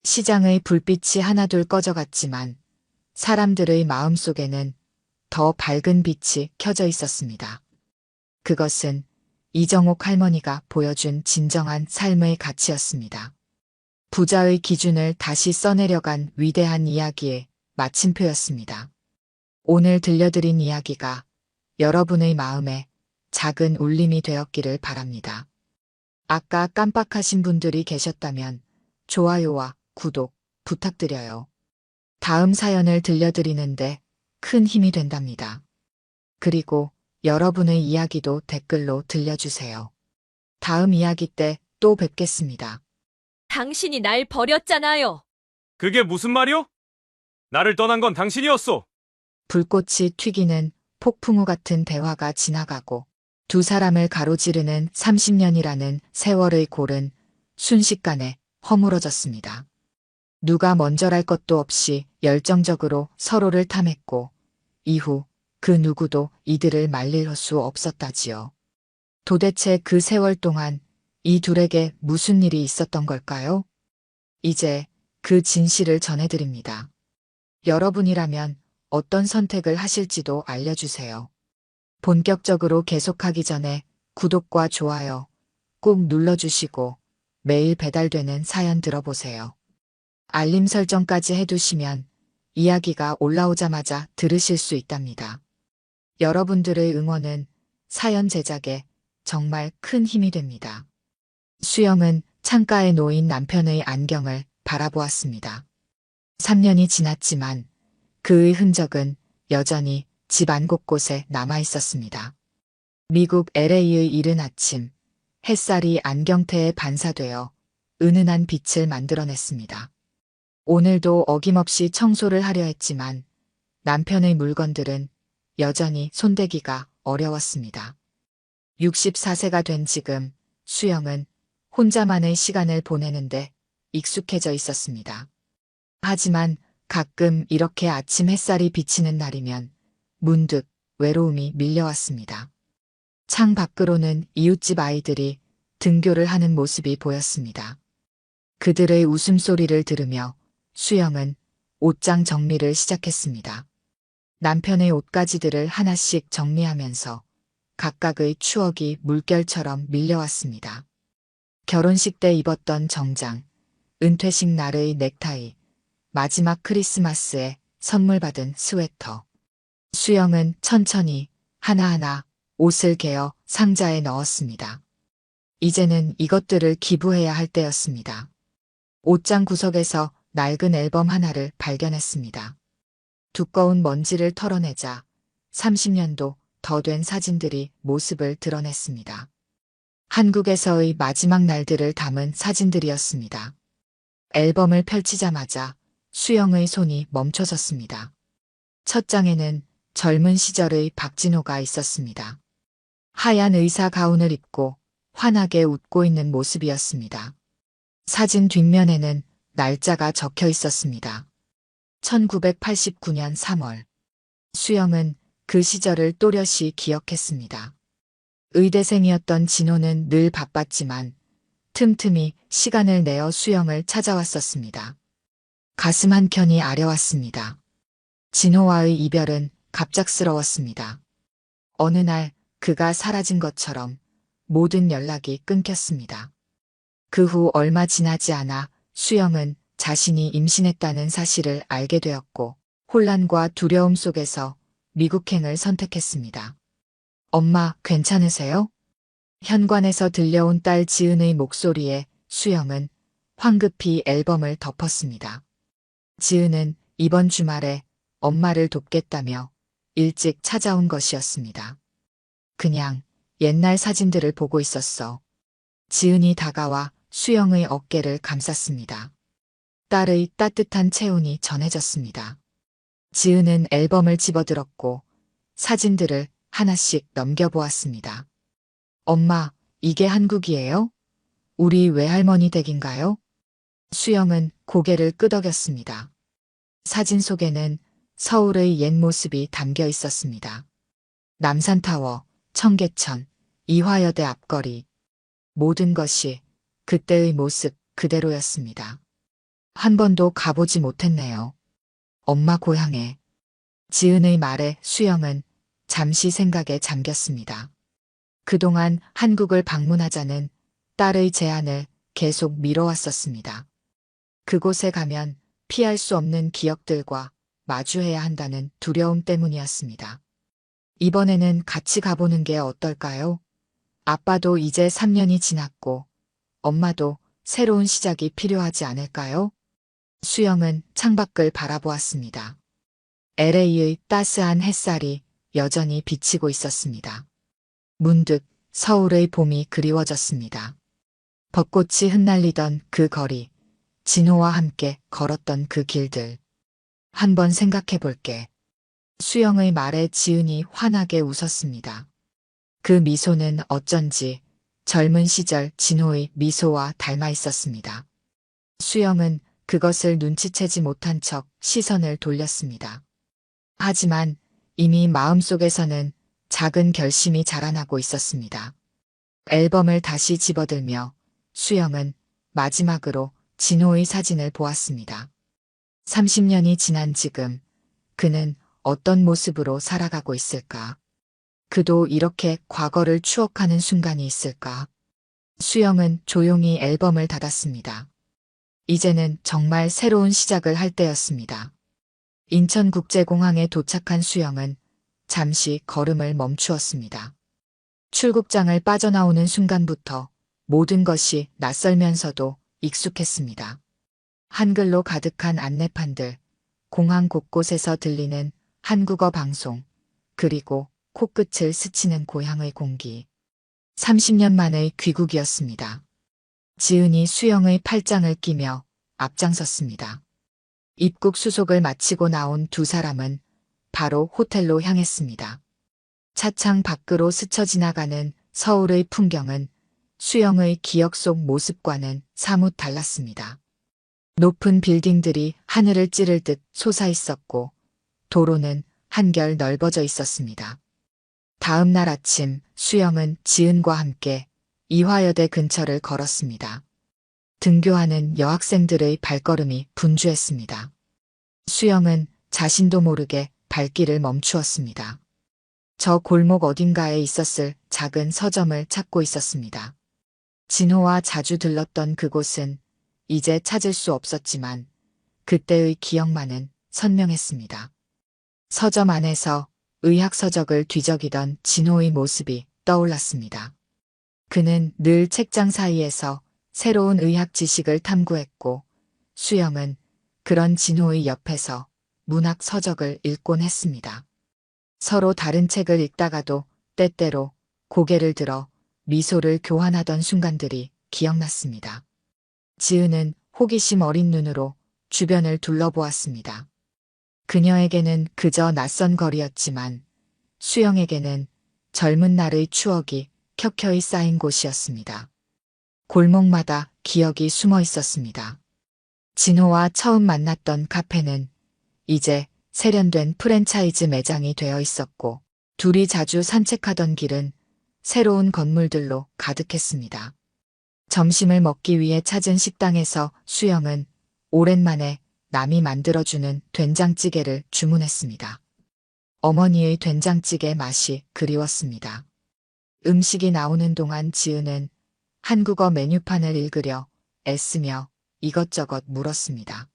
Speaker 1: 시장의 불빛이 하나둘 꺼져갔지만 사람들의 마음속에는 더 밝은 빛이 켜져 있었습니다. 그것은 이정옥 할머니가 보여준 진정한 삶의 가치였습니다. 부자의 기준을 다시 써내려간 위대한 이야기의 마침표였습니다. 오늘 들려드린 이야기가 여러분의 마음에 작은 울림이 되었기를 바랍니다. 아까 깜빡하신 분들이 계셨다면 좋아요와 구독 부탁드려요. 다음 사연을 들려드리는데 큰 힘이 된답니다. 그리고 여러분의 이야기도 댓글로 들려주세요. 다음 이야기 때 또 뵙겠습니다.
Speaker 2: 당신이 날 버렸잖아요.
Speaker 3: 그게 무슨 말이오? 나를 떠난 건 당신이었소.
Speaker 1: 불꽃이 튀기는 폭풍우 같은 대화가 지나가고 두 사람을 가로지르는 30년이라는 세월의 골은 순식간에 허물어졌습니다. 누가 먼저랄 것도 없이 열정적으로 서로를 탐했고 이후 그 누구도 이들을 말릴 수 없었다지요. 도대체 그 세월 동안 이 둘에게 무슨 일이 있었던 걸까요? 이제 그 진실을 전해드립니다. 여러분이라면 어떤 선택을 하실지도 알려주세요. 본격적으로 계속하기 전에 구독과 좋아요 꼭 눌러주시고 매일 배달되는 사연 들어보세요. 알림 설정까지 해두시면 이야기가 올라오자마자 들으실 수 있답니다. 여러분들의 응원은 사연 제작에 정말 큰 힘이 됩니다. 수영은 창가에 놓인 남편의 안경을 바라보았습니다. 3년이 지났지만 그의 흔적은 여전히 집안 곳곳에 남아 있었습니다. 미국 LA의 이른 아침, 햇살이 안경테에 반사되어 은은한 빛을 만들어냈습니다. 오늘도 어김없이 청소를 하려 했지만 남편의 물건들은 여전히 손대기가 어려웠습니다. 64세가 된 지금 수영은 혼자만의 시간을 보내는데 익숙해져 있었습니다. 하지만 가끔 이렇게 아침 햇살이 비치는 날이면 문득 외로움이 밀려왔습니다. 창 밖으로는 이웃집 아이들이 등교를 하는 모습이 보였습니다. 그들의 웃음소리를 들으며 수영은 옷장 정리를 시작했습니다. 남편의 옷가지들을 하나씩 정리하면서 각각의 추억이 물결처럼 밀려왔습니다. 결혼식 때 입었던 정장, 은퇴식 날의 넥타이, 마지막 크리스마스에 선물 받은 스웨터. 수영은 천천히 하나하나 옷을 개어 상자에 넣었습니다. 이제는 이것들을 기부해야 할 때였습니다. 옷장 구석에서 낡은 앨범 하나를 발견했습니다. 두꺼운 먼지를 털어내자 30년도 더 된 사진들이 모습을 드러냈습니다. 한국에서의 마지막 날들을 담은 사진들이었습니다. 앨범을 펼치자마자 수영의 손이 멈춰섰습니다. 첫 장에는 젊은 시절의 박진호가 있었습니다. 하얀 의사 가운을 입고 환하게 웃고 있는 모습이었습니다. 사진 뒷면에는 날짜가 적혀 있었습니다. 1989년 3월. 수영은 그 시절을 또렷이 기억했습니다. 의대생이었던 진호는 늘 바빴지만 틈틈이 시간을 내어 수영을 찾아왔었습니다. 가슴 한켠이 아려왔습니다. 진호와의 이별은 갑작스러웠습니다. 어느 날 그가 사라진 것처럼 모든 연락이 끊겼습니다. 그 후 얼마 지나지 않아 수영은 자신이 임신했다는 사실을 알게 되었고 혼란과 두려움 속에서 미국행을 선택했습니다. 엄마, 괜찮으세요? 현관에서 들려온 딸 지은의 목소리에 수영은 황급히 앨범을 덮었습니다. 지은은 이번 주말에 엄마를 돕겠다며 일찍 찾아온 것이었습니다. 그냥 옛날 사진들을 보고 있었어. 지은이 다가와 수영의 어깨를 감쌌습니다. 딸의 따뜻한 체온이 전해졌습니다. 지은은 앨범을 집어들었고 사진들을 하나씩 넘겨보았습니다. 엄마, 이게 한국이에요? 우리 외할머니 댁인가요? 수영은 고개를 끄덕였습니다. 사진 속에는 서울의 옛 모습이 담겨 있었습니다. 남산타워, 청계천, 이화여대 앞거리. 모든 것이 그때의 모습 그대로였습니다. 한 번도 가보지 못했네요. 엄마 고향에. 지은의 말에 수영은 잠시 생각에 잠겼습니다. 그동안 한국을 방문하자는 딸의 제안을 계속 미뤄왔었습니다. 그곳에 가면 피할 수 없는 기억들과 마주해야 한다는 두려움 때문이었습니다. 이번에는 같이 가보는 게 어떨까요? 아빠도 이제 3년이 지났고 엄마도 새로운 시작이 필요하지 않을까요? 수영은 창밖을 바라보았습니다. LA의 따스한 햇살이 여전히 비치고 있었습니다. 문득 서울의 봄이 그리워졌습니다. 벚꽃이 흩날리던 그 거리, 진호와 함께 걸었던 그 길들. 한번 생각해 볼게. 수영의 말에 지은이 환하게 웃었습니다. 그 미소는 어쩐지 젊은 시절 진호의 미소와 닮아 있었습니다. 수영은 그것을 눈치채지 못한 척 시선을 돌렸습니다. 하지만 이미 마음속에서는 작은 결심이 자라나고 있었습니다. 앨범을 다시 집어들며 수영은 마지막으로 진호의 사진을 보았습니다. 30년이 지난 지금 그는 어떤 모습으로 살아가고 있을까? 그도 이렇게 과거를 추억하는 순간이 있을까? 수영은 조용히 앨범을 닫았습니다. 이제는 정말 새로운 시작을 할 때였습니다. 인천국제공항에 도착한 수영은 잠시 걸음을 멈추었습니다. 출국장을 빠져나오는 순간부터 모든 것이 낯설면서도 익숙했습니다. 한글로 가득한 안내판들, 공항 곳곳에서 들리는 한국어 방송, 그리고 코끝을 스치는 고향의 공기. 30년 만의 귀국이었습니다. 지은이 수영의 팔짱을 끼며 앞장섰습니다. 입국 수속을 마치고 나온 두 사람은 바로 호텔로 향했습니다. 차창 밖으로 스쳐 지나가는 서울의 풍경은 수영의 기억 속 모습과는 사뭇 달랐습니다. 높은 빌딩들이 하늘을 찌를 듯 솟아 있었고 도로는 한결 넓어져 있었습니다. 다음 날 아침 수영은 지은과 함께 이화여대 근처를 걸었습니다. 등교하는 여학생들의 발걸음이 분주했습니다. 수영은 자신도 모르게 발길을 멈추었습니다. 저 골목 어딘가에 있었을 작은 서점을 찾고 있었습니다. 진호와 자주 들렀던 그곳은 이제 찾을 수 없었지만 그때의 기억만은 선명했습니다. 서점 안에서 의학 서적을 뒤적이던 진호의 모습이 떠올랐습니다. 그는 늘 책장 사이에서 새로운 의학 지식을 탐구했고 수영은 그런 진호의 옆에서 문학 서적을 읽곤 했습니다. 서로 다른 책을 읽다가도 때때로 고개를 들어 미소를 교환하던 순간들이 기억났습니다. 지은은 호기심 어린 눈으로 주변을 둘러보았습니다. 그녀에게는 그저 낯선 거리였지만 수영에게는 젊은 날의 추억이 켜켜이 쌓인 곳이었습니다. 골목마다 기억이 숨어 있었습니다. 진호와 처음 만났던 카페는 이제 세련된 프랜차이즈 매장이 되어 있었고 둘이 자주 산책하던 길은 새로운 건물들로 가득했습니다. 점심을 먹기 위해 찾은 식당에서 수영은 오랜만에 남이 만들어주는 된장찌개를 주문했습니다. 어머니의 된장찌개 맛이 그리웠습니다. 음식이 나오는 동안 지은은 한국어 메뉴판을 읽으려 애쓰며 이것저것 물었습니다.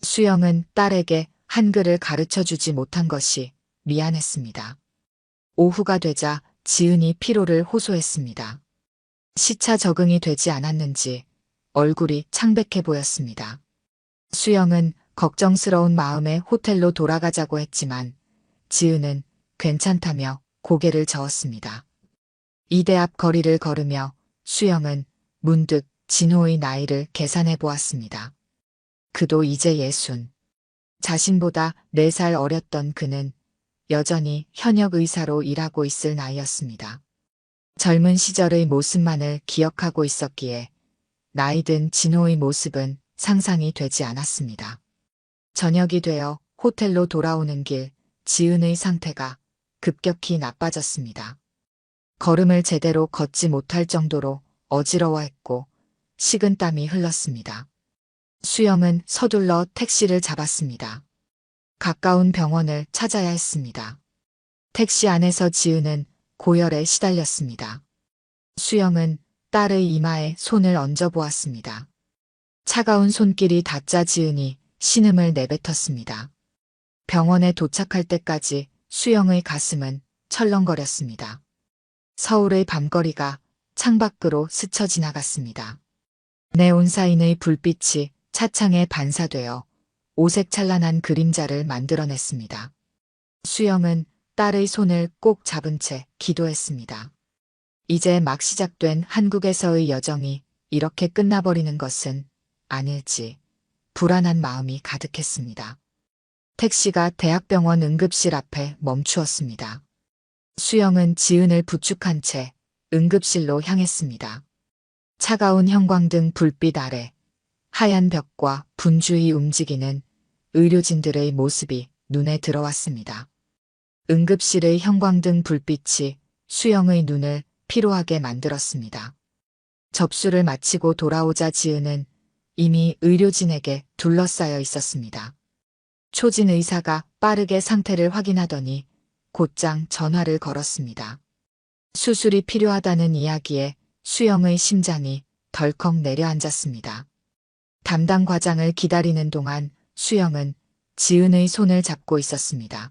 Speaker 1: 수영은 딸에게 한글을 가르쳐주지 못한 것이 미안했습니다. 오후가 되자 지은이 피로를 호소했습니다. 시차 적응이 되지 않았는지 얼굴이 창백해 보였습니다. 수영은 걱정스러운 마음에 호텔로 돌아가자고 했지만 지은은 괜찮다며 고개를 저었습니다. 이대 앞 거리를 걸으며 수영은 문득 진호의 나이를 계산해 보았습니다. 그도 이제 60. 자신보다 4살 어렸던 그는 여전히 현역 의사로 일하고 있을 나이였습니다. 젊은 시절의 모습만을 기억하고 있었기에 나이든 진호의 모습은 상상이 되지 않았습니다. 저녁이 되어 호텔로 돌아오는 길 지은의 상태가 급격히 나빠졌습니다. 걸음을 제대로 걷지 못할 정도로 어지러워했고 식은땀이 흘렀습니다. 수영은 서둘러 택시를 잡았습니다. 가까운 병원을 찾아야 했습니다. 택시 안에서 지은은 고열에 시달렸습니다. 수영은 딸의 이마에 손을 얹어 보았습니다. 차가운 손길이 닿자 지은이 신음을 내뱉었습니다. 병원에 도착할 때까지 수영의 가슴은 철렁거렸습니다. 서울의 밤거리가 창밖으로 스쳐 지나갔습니다. 네온사인의 불빛이 차창에 반사되어 오색찬란한 그림자를 만들어냈습니다. 수영은 딸의 손을 꼭 잡은 채 기도했습니다. 이제 막 시작된 한국에서의 여정이 이렇게 끝나버리는 것은 아닐지 불안한 마음이 가득했습니다. 택시가 대학병원 응급실 앞에 멈추었습니다. 수영은 지은을 부축한 채 응급실로 향했습니다. 차가운 형광등 불빛 아래 하얀 벽과 분주히 움직이는 의료진들의 모습이 눈에 들어왔습니다. 응급실의 형광등 불빛이 수영의 눈을 피로하게 만들었습니다. 접수를 마치고 돌아오자 지은은 이미 의료진에게 둘러싸여 있었습니다. 초진 의사가 빠르게 상태를 확인하더니 곧장 전화를 걸었습니다. 수술이 필요하다는 이야기에 수영의 심장이 덜컥 내려앉았습니다. 담당 과장을 기다리는 동안 수영은 지은의 손을 잡고 있었습니다.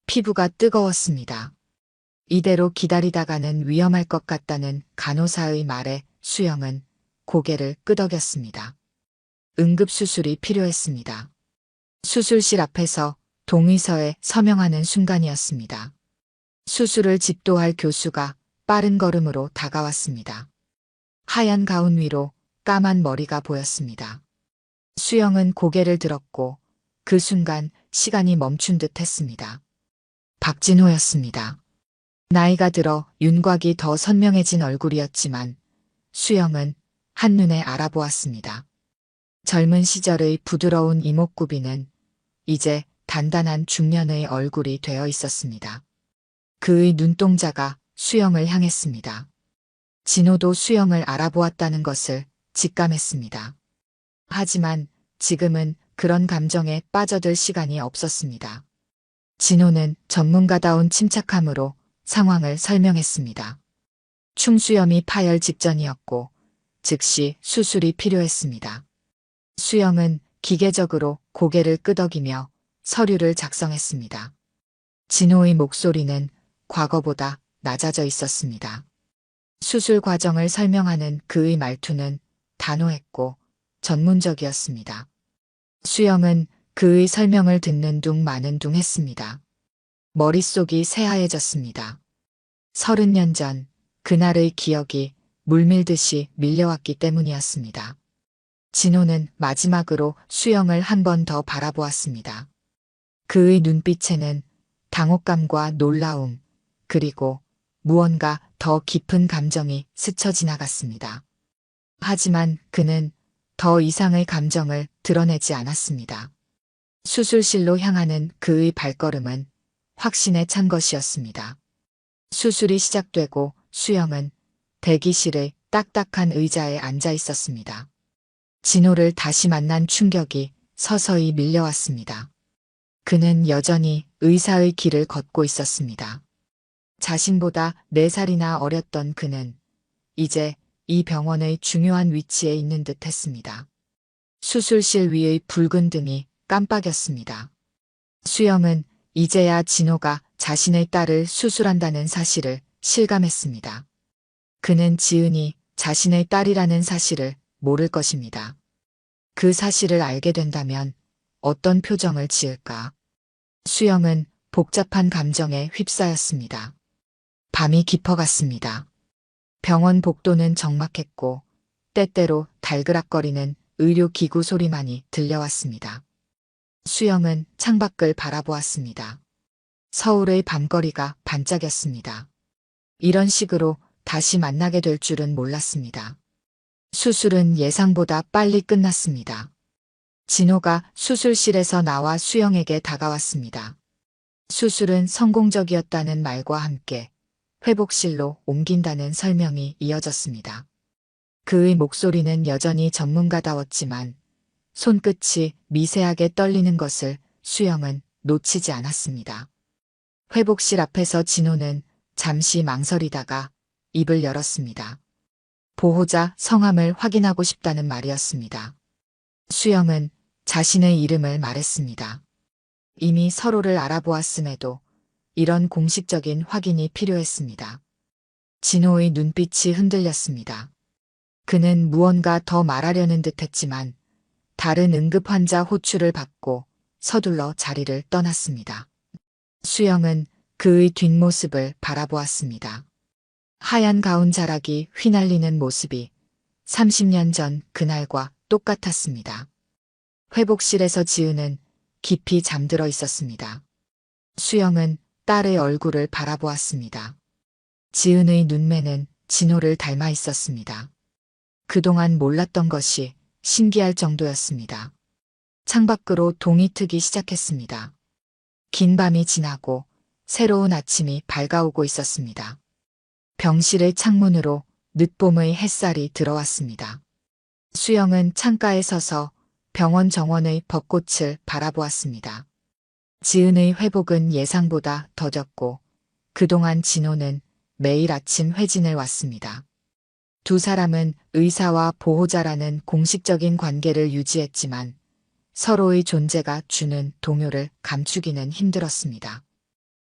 Speaker 1: 피부가 뜨거웠습니다. 이대로 기다리다가는 위험할 것 같다는 간호사의 말에 수영은 고개를 끄덕였습니다. 응급수술이 필요했습니다. 수술실 앞에서 동의서에 서명하는 순간이었습니다. 수술을 집도할 교수가 빠른 걸음으로 다가왔습니다. 하얀 가운 위로 까만 머리가 보였습니다. 수영은 고개를 들었고 그 순간 시간이 멈춘 듯 했습니다. 박진호였습니다. 나이가 들어 윤곽이 더 선명해진 얼굴이었지만 수영은 한눈에 알아보았습니다. 젊은 시절의 부드러운 이목구비는 이제 단단한 중년의 얼굴이 되어 있었습니다. 그의 눈동자가 수영을 향했습니다. 진호도 수영을 알아보았다는 것을 직감했습니다. 하지만 지금은 그런 감정에 빠져들 시간이 없었습니다. 진호는 전문가다운 침착함으로 상황을 설명했습니다. 충수염이 파열 직전이었고 즉시 수술이 필요했습니다. 수영은 기계적으로 고개를 끄덕이며 서류를 작성했습니다. 진호의 목소리는 과거보다 낮아져 있었습니다. 수술 과정을 설명하는 그의 말투는 단호했고 전문적이었습니다. 수영은 그의 설명을 듣는 둥 마는 둥 했습니다. 머릿속이 새하얘졌습니다. 30년 전 그날의 기억이 물밀듯이 밀려왔기 때문이었습니다. 진호는 마지막으로 수영을 한 번 더 바라보았습니다. 그의 눈빛에는 당혹감과 놀라움, 그리고 무언가 더 깊은 감정이 스쳐 지나갔습니다. 하지만 그는 더 이상의 감정을 드러내지 않았습니다. 수술실로 향하는 그의 발걸음은 확신에 찬 것이었습니다. 수술이 시작되고 수영은 대기실의 딱딱한 의자에 앉아 있었습니다. 진호를 다시 만난 충격이 서서히 밀려왔습니다. 그는 여전히 의사의 길을 걷고 있었습니다. 자신보다 4살이나 어렸던 그는 이제 이 병원의 중요한 위치에 있는 듯 했습니다. 수술실 위의 붉은 등이 깜빡였습니다. 수영은 이제야 진호가 자신의 딸을 수술한다는 사실을 실감했습니다. 그는 지은이 자신의 딸이라는 사실을 모를 것입니다. 그 사실을 알게 된다면 어떤 표정을 지을까? 수영은 복잡한 감정에 휩싸였습니다. 밤이 깊어갔습니다. 병원 복도는 적막했고 때때로 달그락거리는 의료기구 소리만이 들려왔습니다. 수영은 창밖을 바라보았습니다. 서울의 밤거리가 반짝였습니다. 이런 식으로 다시 만나게 될 줄은 몰랐습니다. 수술은 예상보다 빨리 끝났습니다. 진호가 수술실에서 나와 수영에게 다가왔습니다. 수술은 성공적이었다는 말과 함께 회복실로 옮긴다는 설명이 이어졌습니다. 그의 목소리는 여전히 전문가다웠지만 손끝이 미세하게 떨리는 것을 수영은 놓치지 않았습니다. 회복실 앞에서 진호는 잠시 망설이다가 입을 열었습니다. 보호자 성함을 확인하고 싶다는 말이었습니다. 수영은 자신의 이름을 말했습니다. 이미 서로를 알아보았음에도 이런 공식적인 확인이 필요했습니다. 진호의 눈빛이 흔들렸습니다. 그는 무언가 더 말하려는 듯했지만 다른 응급환자 호출을 받고 서둘러 자리를 떠났습니다. 수영은 그의 뒷모습을 바라보았습니다. 하얀 가운 자락이 휘날리는 모습이 30년 전 그날과 똑같았습니다. 회복실에서 지은은 깊이 잠들어 있었습니다. 수영은 딸의 얼굴을 바라보았습니다. 지은의 눈매는 진호를 닮아 있었습니다. 그동안 몰랐던 것이 신기할 정도였습니다. 창밖으로 동이 트기 시작했습니다. 긴 밤이 지나고 새로운 아침이 밝아오고 있었습니다. 병실의 창문으로 늦봄의 햇살이 들어왔습니다. 수영은 창가에 서서 병원 정원의 벚꽃을 바라보았습니다. 지은의 회복은 예상보다 더뎠고 그동안 진호는 매일 아침 회진을 왔습니다. 두 사람은 의사와 보호자라는 공식적인 관계를 유지했지만 서로의 존재가 주는 동요를 감추기는 힘들었습니다.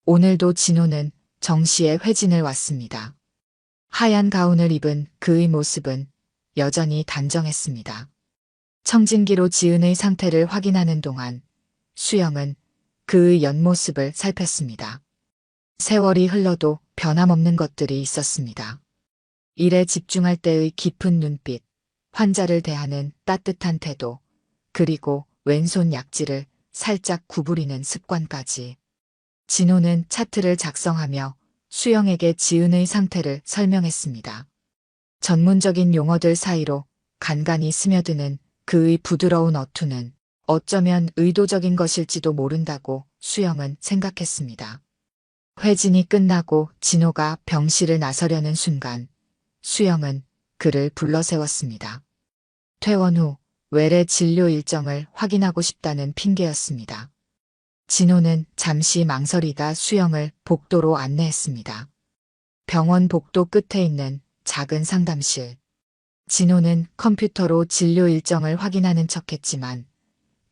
Speaker 1: 오늘도 진호는 정시에 회진을 왔습니다. 하얀 가운을 입은 그의 모습은 여전히 단정했습니다. 청진기로 지은의 상태를 확인하는 동안 수영은 그의 옆모습을 살폈습니다. 세월이 흘러도 변함없는 것들이 있었습니다. 일에 집중할 때의 깊은 눈빛, 환자를 대하는 따뜻한 태도, 그리고 왼손 약지를 살짝 구부리는 습관까지. 진호는 차트를 작성하며 수영에게 지은의 상태를 설명했습니다. 전문적인 용어들 사이로 간간히 스며드는 그의 부드러운 어투는 어쩌면 의도적인 것일지도 모른다고 수영은 생각했습니다. 회진이 끝나고 진호가 병실을 나서려는 순간 수영은 그를 불러세웠습니다. 퇴원 후 외래 진료 일정을 확인하고 싶다는 핑계였습니다. 진호는 잠시 망설이다 수영을 복도로 안내했습니다. 병원 복도 끝에 있는 작은 상담실. 진호는 컴퓨터로 진료 일정을 확인하는 척했지만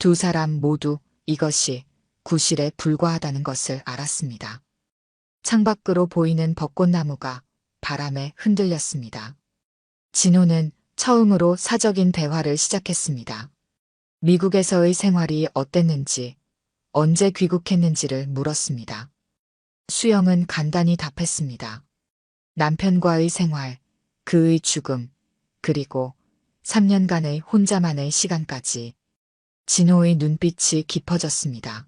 Speaker 1: 두 사람 모두 이것이 구실에 불과하다는 것을 알았습니다. 창밖으로 보이는 벚꽃나무가 바람에 흔들렸습니다. 진호는 처음으로 사적인 대화를 시작했습니다. 미국에서의 생활이 어땠는지, 언제 귀국했는지를 물었습니다. 수영은 간단히 답했습니다. 남편과의 생활, 그의 죽음, 그리고 3년간의 혼자만의 시간까지. 진호의 눈빛이 깊어졌습니다.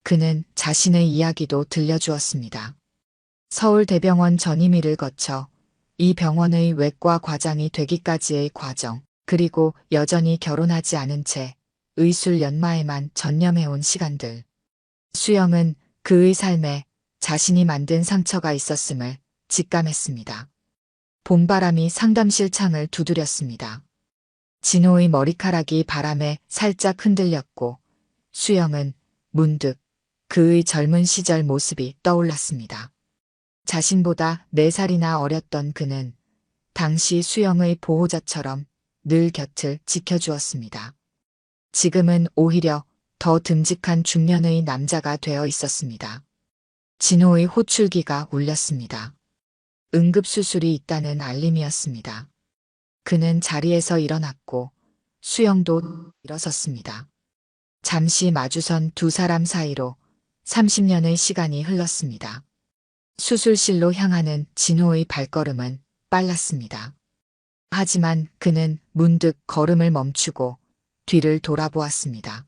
Speaker 1: 그는 자신의 이야기도 들려주었습니다. 서울대병원 전임의를 거쳐 이 병원의 외과 과장이 되기까지의 과정, 그리고 여전히 결혼하지 않은 채 의술 연마에만 전념해온 시간들. 수영은 그의 삶에 자신이 만든 상처가 있었음을 직감했습니다. 봄바람이 상담실 창을 두드렸습니다. 진호의 머리카락이 바람에 살짝 흔들렸고 수영은 문득 그의 젊은 시절 모습이 떠올랐습니다. 자신보다 4살이나 어렸던 그는 당시 수영의 보호자처럼 늘 곁을 지켜주었습니다. 지금은 오히려 더 듬직한 중년의 남자가 되어 있었습니다. 진호의 호출기가 울렸습니다. 응급수술이 있다는 알림이었습니다. 그는 자리에서 일어났고 수영도 일어섰습니다. 잠시 마주선 두 사람 사이로 30년의 시간이 흘렀습니다. 수술실로 향하는 진호의 발걸음은 빨랐습니다. 하지만 그는 문득 걸음을 멈추고 뒤를 돌아보았습니다.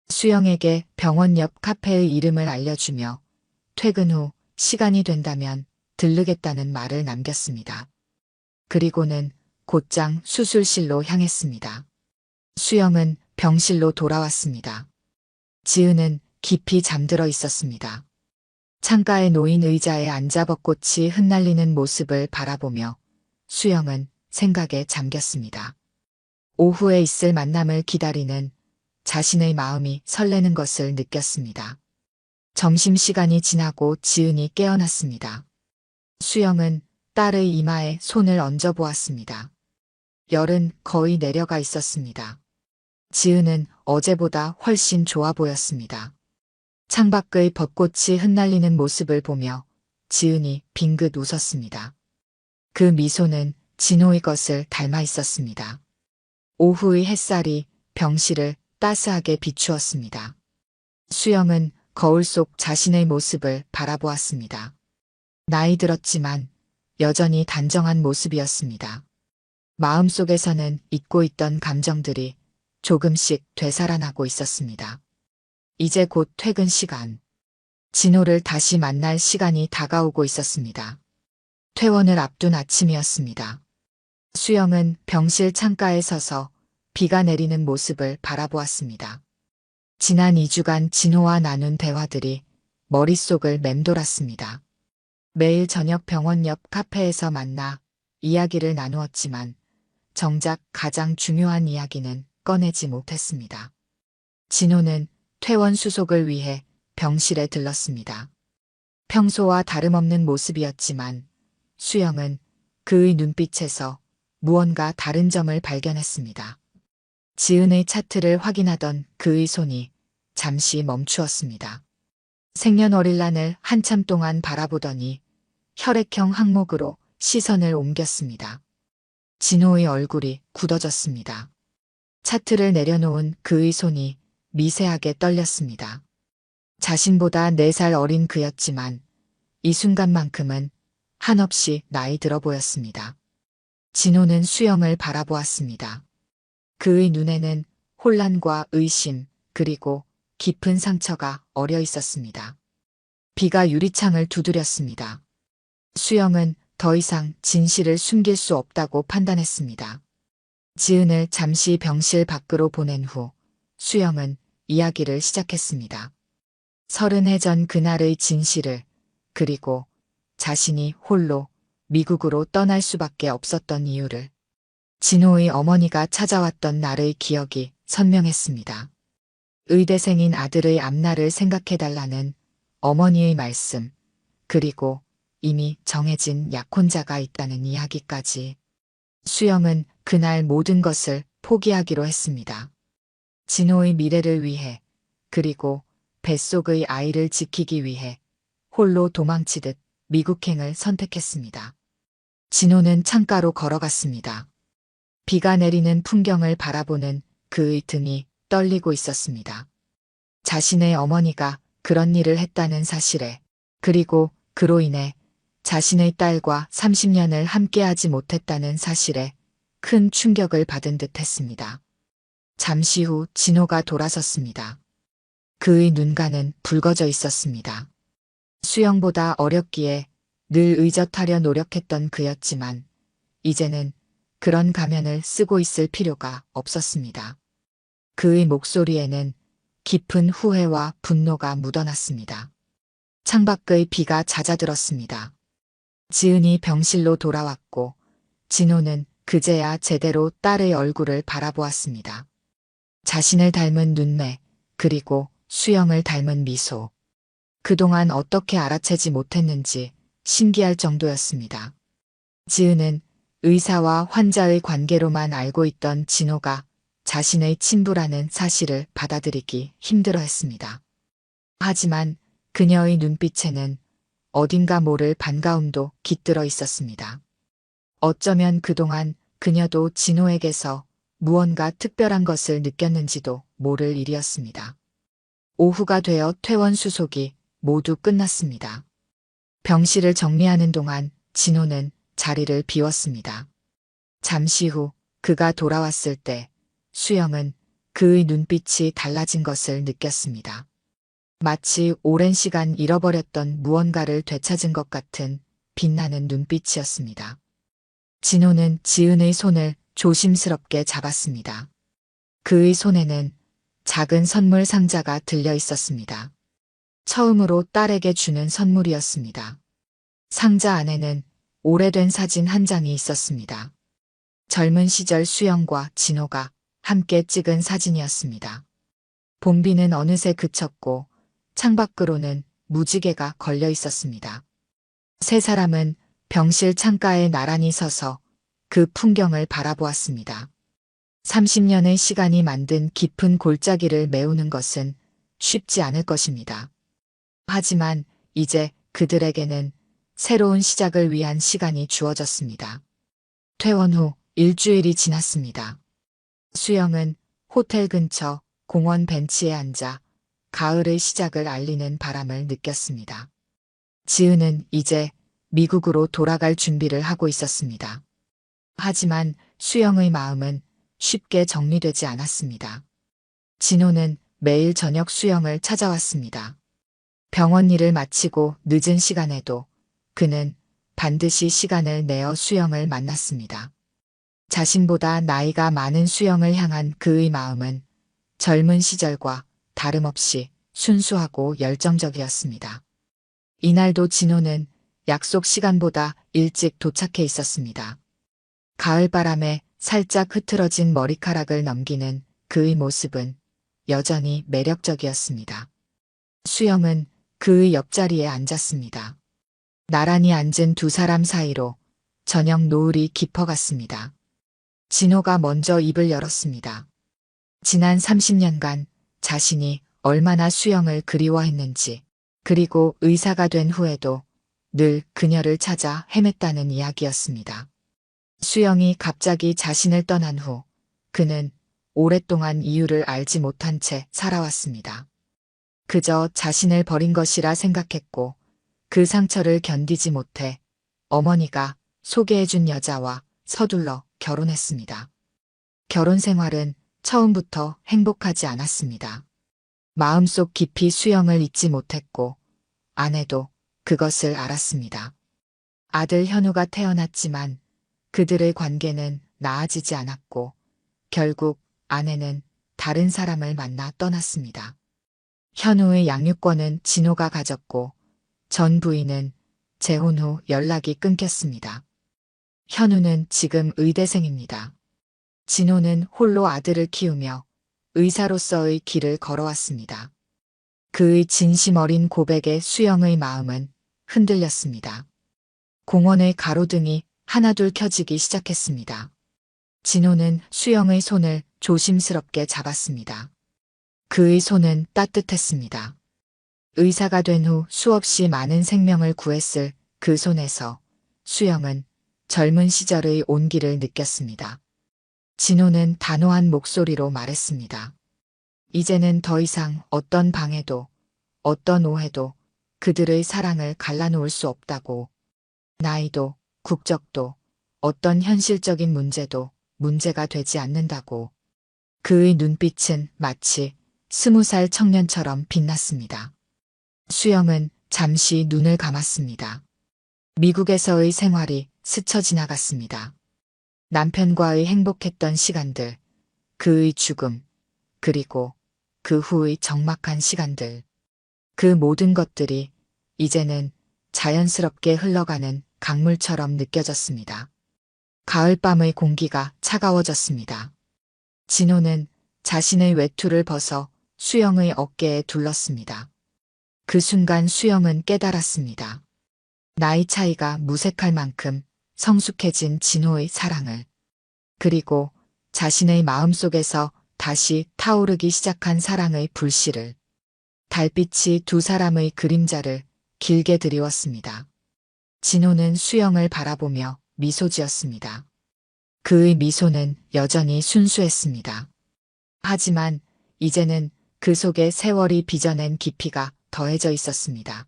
Speaker 1: 수영에게 병원 옆 카페의 이름을 알려주며 퇴근 후 시간이 된다면 들르겠다는 말을 남겼습니다. 그리고는 곧장 수술실로 향했습니다. 수영은 병실로 돌아왔습니다. 지은은 깊이 잠들어 있었습니다. 창가에 놓인 의자에 앉아 벚꽃이 흩날리는 모습을 바라보며 수영은 생각에 잠겼습니다. 오후에 있을 만남을 기다리는 자신의 마음이 설레는 것을 느꼈습니다. 점심시간이 지나고 지은이 깨어났습니다. 수영은 딸의 이마에 손을 얹어 보았습니다. 열은 거의 내려가 있었습니다. 지은은 어제보다 훨씬 좋아 보였습니다. 창밖의 벚꽃이 흩날리는 모습을 보며 지은이 빙긋 웃었습니다. 그 미소는 진호의 것을 닮아 있었습니다. 오후의 햇살이 병실을 따스하게 비추었습니다. 수영은 거울 속 자신의 모습을 바라보았습니다. 나이 들었지만 여전히 단정한 모습이었습니다. 마음속에서는 잊고 있던 감정들이 조금씩 되살아나고 있었습니다. 이제 곧 퇴근 시간. 진호를 다시 만날 시간이 다가오고 있었습니다. 퇴원을 앞둔 아침이었습니다. 수영은 병실 창가에 서서 비가 내리는 모습을 바라보았습니다. 지난 2주간 진호와 나눈 대화들이 머릿속을 맴돌았습니다. 매일 저녁 병원 옆 카페에서 만나 이야기를 나누었지만 정작 가장 중요한 이야기는 꺼내지 못했습니다. 진호는 퇴원 수속을 위해 병실에 들렀습니다. 평소와 다름없는 모습이었지만 수영은 그의 눈빛에서 무언가 다른 점을 발견했습니다. 지은의 차트를 확인하던 그의 손이 잠시 멈추었습니다. 생년월일란을 한참 동안 바라보더니 혈액형 항목으로 시선을 옮겼습니다. 진호의 얼굴이 굳어졌습니다. 차트를 내려놓은 그의 손이 미세하게 떨렸습니다. 자신보다 4살 어린 그였지만 이 순간만큼은 한없이 나이 들어 보였습니다. 진호는 수영을 바라보았습니다. 그의 눈에는 혼란과 의심 그리고 깊은 상처가 어려 있었습니다. 비가 유리창을 두드렸습니다. 수영은 더 이상 진실을 숨길 수 없다고 판단했습니다. 지은을 잠시 병실 밖으로 보낸 후 수영은 이야기를 시작했습니다. 30해 전 그날의 진실을, 그리고 자신이 홀로 미국으로 떠날 수밖에 없었던 이유를. 진호의 어머니가 찾아왔던 날의 기억이 선명했습니다. 의대생인 아들의 앞날을 생각해달라는 어머니의 말씀, 그리고 이미 정해진 약혼자가 있다는 이야기까지. 수영은 그날 모든 것을 포기하기로 했습니다. 진호의 미래를 위해, 그리고 뱃속의 아이를 지키기 위해 홀로 도망치듯 미국행을 선택했습니다. 진호는 창가로 걸어갔습니다. 비가 내리는 풍경을 바라보는 그의 등이 떨리고 있었습니다. 자신의 어머니가 그런 일을 했다는 사실에, 그리고 그로 인해 자신의 딸과 30년을 함께하지 못했다는 사실에 큰 충격을 받은 듯 했습니다. 잠시 후 진호가 돌아섰습니다. 그의 눈가는 붉어져 있었습니다. 수영보다 어렸기에 늘 의젓하려 노력했던 그였지만 이제는 그런 가면을 쓰고 있을 필요가 없었습니다. 그의 목소리에는 깊은 후회와 분노가 묻어났습니다. 창밖의 비가 잦아들었습니다. 지은이 병실로 돌아왔고 진호는 그제야 제대로 딸의 얼굴을 바라보았습니다. 자신을 닮은 눈매, 그리고 수영을 닮은 미소. 그동안 어떻게 알아채지 못했는지 신기할 정도였습니다. 지은은 의사와 환자의 관계로만 알고 있던 진호가 자신의 친부라는 사실을 받아들이기 힘들어했습니다. 하지만 그녀의 눈빛에는 어딘가 모를 반가움도 깃들어 있었습니다. 어쩌면 그동안 그녀도 진호에게서 무언가 특별한 것을 느꼈는지도 모를 일이었습니다. 오후가 되어 퇴원 수속이 모두 끝났습니다. 병실을 정리하는 동안 진호는 자리를 비웠습니다. 잠시 후 그가 돌아왔을 때 수영은 그의 눈빛이 달라진 것을 느꼈습니다. 마치 오랜 시간 잃어버렸던 무언가를 되찾은 것 같은 빛나는 눈빛이었습니다. 진호는 지은의 손을 조심스럽게 잡았습니다. 그의 손에는 작은 선물 상자가 들려 있었습니다. 처음으로 딸에게 주는 선물이었습니다. 상자 안에는 오래된 사진 한 장이 있었습니다. 젊은 시절 수영과 진호가 함께 찍은 사진이었습니다. 봄비는 어느새 그쳤고 창밖으로는 무지개가 걸려 있었습니다. 세 사람은 병실 창가에 나란히 서서 그 풍경을 바라보았습니다. 30년의 시간이 만든 깊은 골짜기를 메우는 것은 쉽지 않을 것입니다. 하지만 이제 그들에게는 새로운 시작을 위한 시간이 주어졌습니다. 퇴원 후 일주일이 지났습니다. 수영은 호텔 근처 공원 벤치에 앉아 가을의 시작을 알리는 바람을 느꼈습니다. 지은은 이제 미국으로 돌아갈 준비를 하고 있었습니다. 하지만 수영의 마음은 쉽게 정리되지 않았습니다. 진호는 매일 저녁 수영을 찾아왔습니다. 병원 일을 마치고 늦은 시간에도 그는 반드시 시간을 내어 수영을 만났습니다. 자신보다 나이가 많은 수영을 향한 그의 마음은 젊은 시절과 다름없이 순수하고 열정적이었습니다. 이날도 진호는 약속 시간보다 일찍 도착해 있었습니다. 가을바람에 살짝 흐트러진 머리카락을 넘기는 그의 모습은 여전히 매력적이었습니다. 수영은 그의 옆자리에 앉았습니다. 나란히 앉은 두 사람 사이로 저녁 노을이 깊어갔습니다. 진호가 먼저 입을 열었습니다. 지난 30년간 자신이 얼마나 수영을 그리워했는지, 그리고 의사가 된 후에도 늘 그녀를 찾아 헤맸다는 이야기였습니다. 수영이 갑자기 자신을 떠난 후 그는 오랫동안 이유를 알지 못한 채 살아왔습니다. 그저 자신을 버린 것이라 생각했고 그 상처를 견디지 못해 어머니가 소개해준 여자와 서둘러 결혼했습니다. 결혼 생활은 처음부터 행복하지 않았습니다. 마음속 깊이 수영을 잊지 못했고 아내도 그것을 알았습니다. 아들 현우가 태어났지만 그들의 관계는 나아지지 않았고 결국 아내는 다른 사람을 만나 떠났습니다. 현우의 양육권은 진호가 가졌고 전 부인은 재혼 후 연락이 끊겼습니다. 현우는 지금 의대생입니다. 진호는 홀로 아들을 키우며 의사로서의 길을 걸어왔습니다. 그의 진심 어린 고백에 수영의 마음은 흔들렸습니다. 공원의 가로등이 하나둘 켜지기 시작했습니다. 진호는 수영의 손을 조심스럽게 잡았습니다. 그의 손은 따뜻했습니다. 의사가 된 후 수없이 많은 생명을 구했을 그 손에서 수영은 젊은 시절의 온기를 느꼈습니다. 진호는 단호한 목소리로 말했습니다. 이제는 더 이상 어떤 방해도, 어떤 오해도 그들의 사랑을 갈라놓을 수 없다고. 나이도, 국적도, 어떤 현실적인 문제도 문제가 되지 않는다고. 그의 눈빛은 마치 20살 청년처럼 빛났습니다. 수영은 잠시 눈을 감았습니다. 미국에서의 생활이 스쳐 지나갔습니다. 남편과의 행복했던 시간들, 그의 죽음, 그리고 그 후의 적막한 시간들. 그 모든 것들이 이제는 자연스럽게 흘러가는 강물처럼 느껴졌습니다. 가을밤의 공기가 차가워졌습니다. 진호는 자신의 외투를 벗어 수영의 어깨에 둘렀습니다. 그 순간 수영은 깨달았습니다. 나이 차이가 무색할 만큼 성숙해진 진호의 사랑을, 그리고 자신의 마음속에서 다시 타오르기 시작한 사랑의 불씨를. 달빛이 두 사람의 그림자를 길게 드리웠습니다. 진호는 수영을 바라보며 미소 지었습니다. 그의 미소는 여전히 순수했습니다. 하지만 이제는 그 속에 세월이 빚어낸 깊이가 더해져 있었습니다.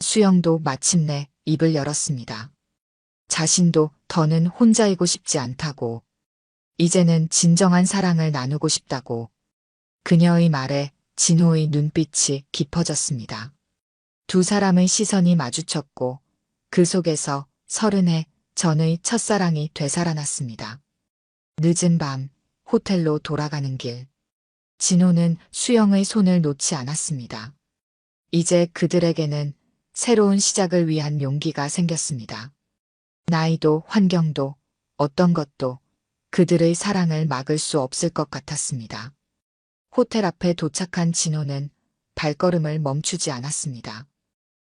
Speaker 1: 수영도 마침내 입을 열었습니다. 자신도 더는 혼자이고 싶지 않다고. 이제는 진정한 사랑을 나누고 싶다고. 그녀의 말에 진호의 눈빛이 깊어졌습니다. 두 사람의 시선이 마주쳤고 그 속에서 30해 전의 첫사랑이 되살아났습니다. 늦은 밤 호텔로 돌아가는 길. 진호는 수영의 손을 놓지 않았습니다. 이제 그들에게는 새로운 시작을 위한 용기가 생겼습니다. 나이도 환경도 어떤 것도 그들의 사랑을 막을 수 없을 것 같았습니다. 호텔 앞에 도착한 진호는 발걸음을 멈추지 않았습니다.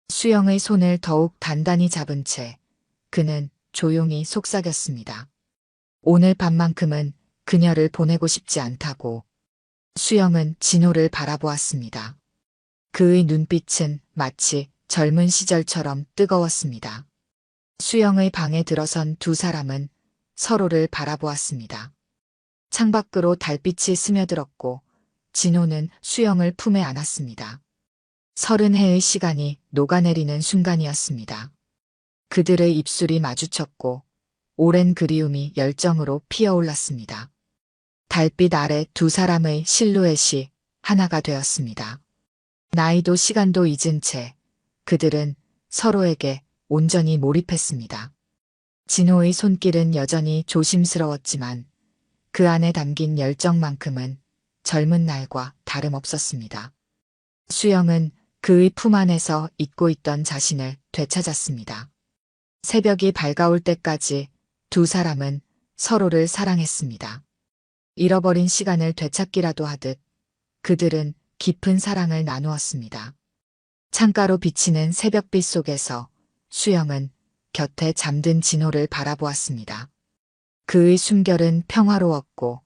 Speaker 1: 수영의 손을 더욱 단단히 잡은 채 그는 조용히 속삭였습니다. 오늘 밤만큼은 그녀를 보내고 싶지 않다고. 수영은 진호를 바라보았습니다. 그의 눈빛은 마치 젊은 시절처럼 뜨거웠습니다. 수영의 방에 들어선 두 사람은 서로를 바라보았습니다. 창밖으로 달빛이 스며들었고 진호는 수영을 품에 안았습니다. 30해의 시간이 녹아내리는 순간이었습니다. 그들의 입술이 마주쳤고 오랜 그리움이 열정으로 피어올랐습니다. 달빛 아래 두 사람의 실루엣이 하나가 되었습니다. 나이도 시간도 잊은 채 그들은 서로에게 온전히 몰입했습니다. 진호의 손길은 여전히 조심스러웠지만 그 안에 담긴 열정만큼은 젊은 날과 다름없었습니다. 수영은 그의 품 안에서 잊고 있던 자신을 되찾았습니다. 새벽이 밝아올 때까지 두 사람은 서로를 사랑했습니다. 잃어버린 시간을 되찾기라도 하듯 그들은 깊은 사랑을 나누었습니다. 창가로 비치는 새벽빛 속에서 수영은 곁에 잠든 진호를 바라보았습니다. 그의 숨결은 평화로웠고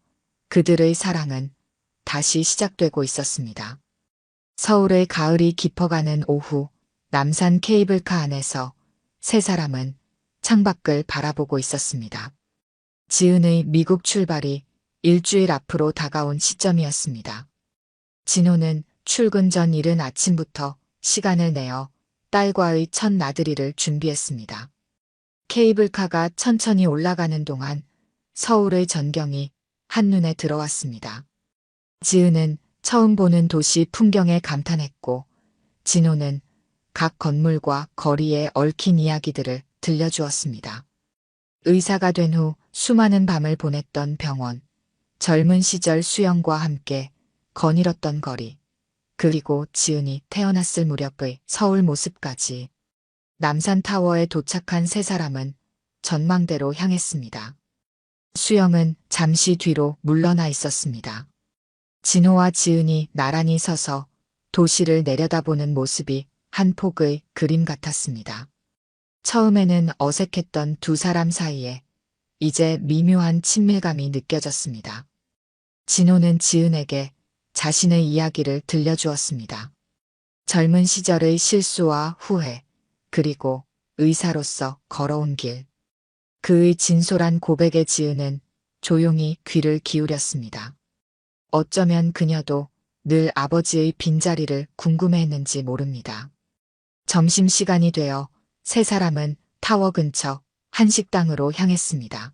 Speaker 1: 그들의 사랑은 다시 시작되고 있었습니다. 서울의 가을이 깊어가는 오후 남산 케이블카 안에서 세 사람은 창밖을 바라보고 있었습니다. 지은의 미국 출발이 일주일 앞으로 다가온 시점이었습니다. 진호는 출근 전 이른 아침부터 시간을 내어 딸과의 첫 나들이를 준비했습니다. 케이블카가 천천히 올라가는 동안 서울의 전경이 한눈에 들어왔습니다. 지은은 처음 보는 도시 풍경에 감탄했고 진호는 각 건물과 거리에 얽힌 이야기들을 들려주었습니다. 의사가 된 후 수많은 밤을 보냈던 병원, 젊은 시절 수영과 함께 거닐었던 거리, 그리고 지은이 태어났을 무렵의 서울 모습까지. 남산타워에 도착한 세 사람은 전망대로 향했습니다. 수영은 잠시 뒤로 물러나 있었습니다. 진호와 지은이 나란히 서서 도시를 내려다보는 모습이 한 폭의 그림 같았습니다. 처음에는 어색했던 두 사람 사이에 이제 미묘한 친밀감이 느껴졌습니다. 진호는 지은에게 자신의 이야기를 들려주었습니다. 젊은 시절의 실수와 후회, 그리고 의사로서 걸어온 길. 그의 진솔한 고백에 지은은 조용히 귀를 기울였습니다. 어쩌면 그녀도 늘 아버지의 빈자리를 궁금해했는지 모릅니다. 점심시간이 되어 세 사람은 타워 근처 한식당으로 향했습니다.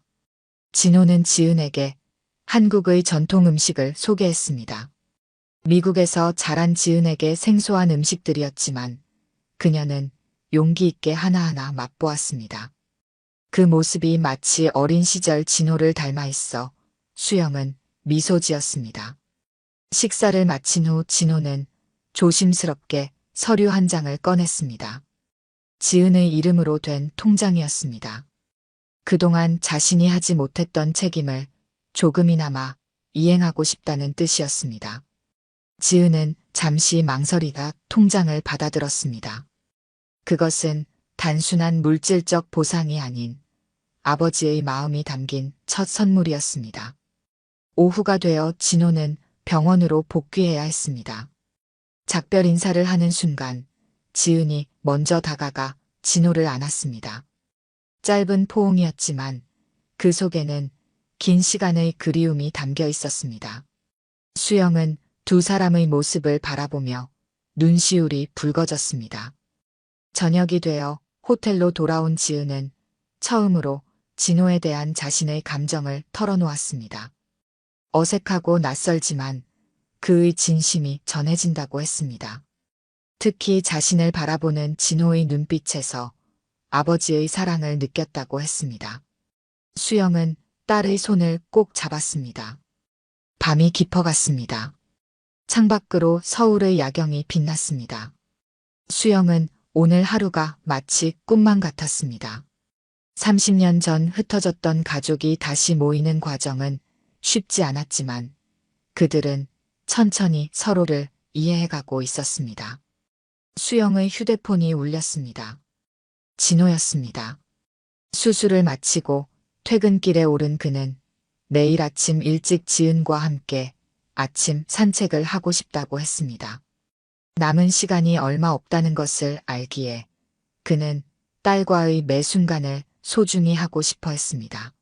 Speaker 1: 진호는 지은에게 한국의 전통 음식을 소개했습니다. 미국에서 자란 지은에게 생소한 음식들이었지만 그녀는 용기 있게 하나하나 맛보았습니다. 그 모습이 마치 어린 시절 진호를 닮아 있어 수영은 미소 지었습니다. 식사를 마친 후 진호는 조심스럽게 서류 한 장을 꺼냈습니다. 지은의 이름으로 된 통장이었습니다. 그동안 자신이 하지 못했던 책임을 조금이나마 이행하고 싶다는 뜻이었습니다. 지은은 잠시 망설이다 통장을 받아들었습니다. 그것은 단순한 물질적 보상이 아닌 아버지의 마음이 담긴 첫 선물이었습니다. 오후가 되어 진호는 병원으로 복귀해야 했습니다. 작별 인사를 하는 순간 지은이 먼저 다가가 진호를 안았습니다. 짧은 포옹이었지만 그 속에는 긴 시간의 그리움이 담겨 있었습니다. 수영은 두 사람의 모습을 바라보며 눈시울이 붉어졌습니다. 저녁이 되어 호텔로 돌아온 지은은 처음으로 진호에 대한 자신의 감정을 털어놓았습니다. 어색하고 낯설지만 그의 진심이 전해진다고 했습니다. 특히 자신을 바라보는 진호의 눈빛에서 아버지의 사랑을 느꼈다고 했습니다. 수영은 딸의 손을 꼭 잡았습니다. 밤이 깊어갔습니다. 창밖으로 서울의 야경이 빛났습니다. 수영은 오늘 하루가 마치 꿈만 같았습니다. 30년 전 흩어졌던 가족이 다시 모이는 과정은 쉽지 않았지만 그들은 천천히 서로를 이해해가고 있었습니다. 수영의 휴대폰이 울렸습니다. 진호였습니다. 수술을 마치고 퇴근길에 오른 그는 내일 아침 일찍 지은과 함께 아침 산책을 하고 싶다고 했습니다. 남은 시간이 얼마 없다는 것을 알기에 그는 딸과의 매 순간을 소중히 하고 싶어 했습니다.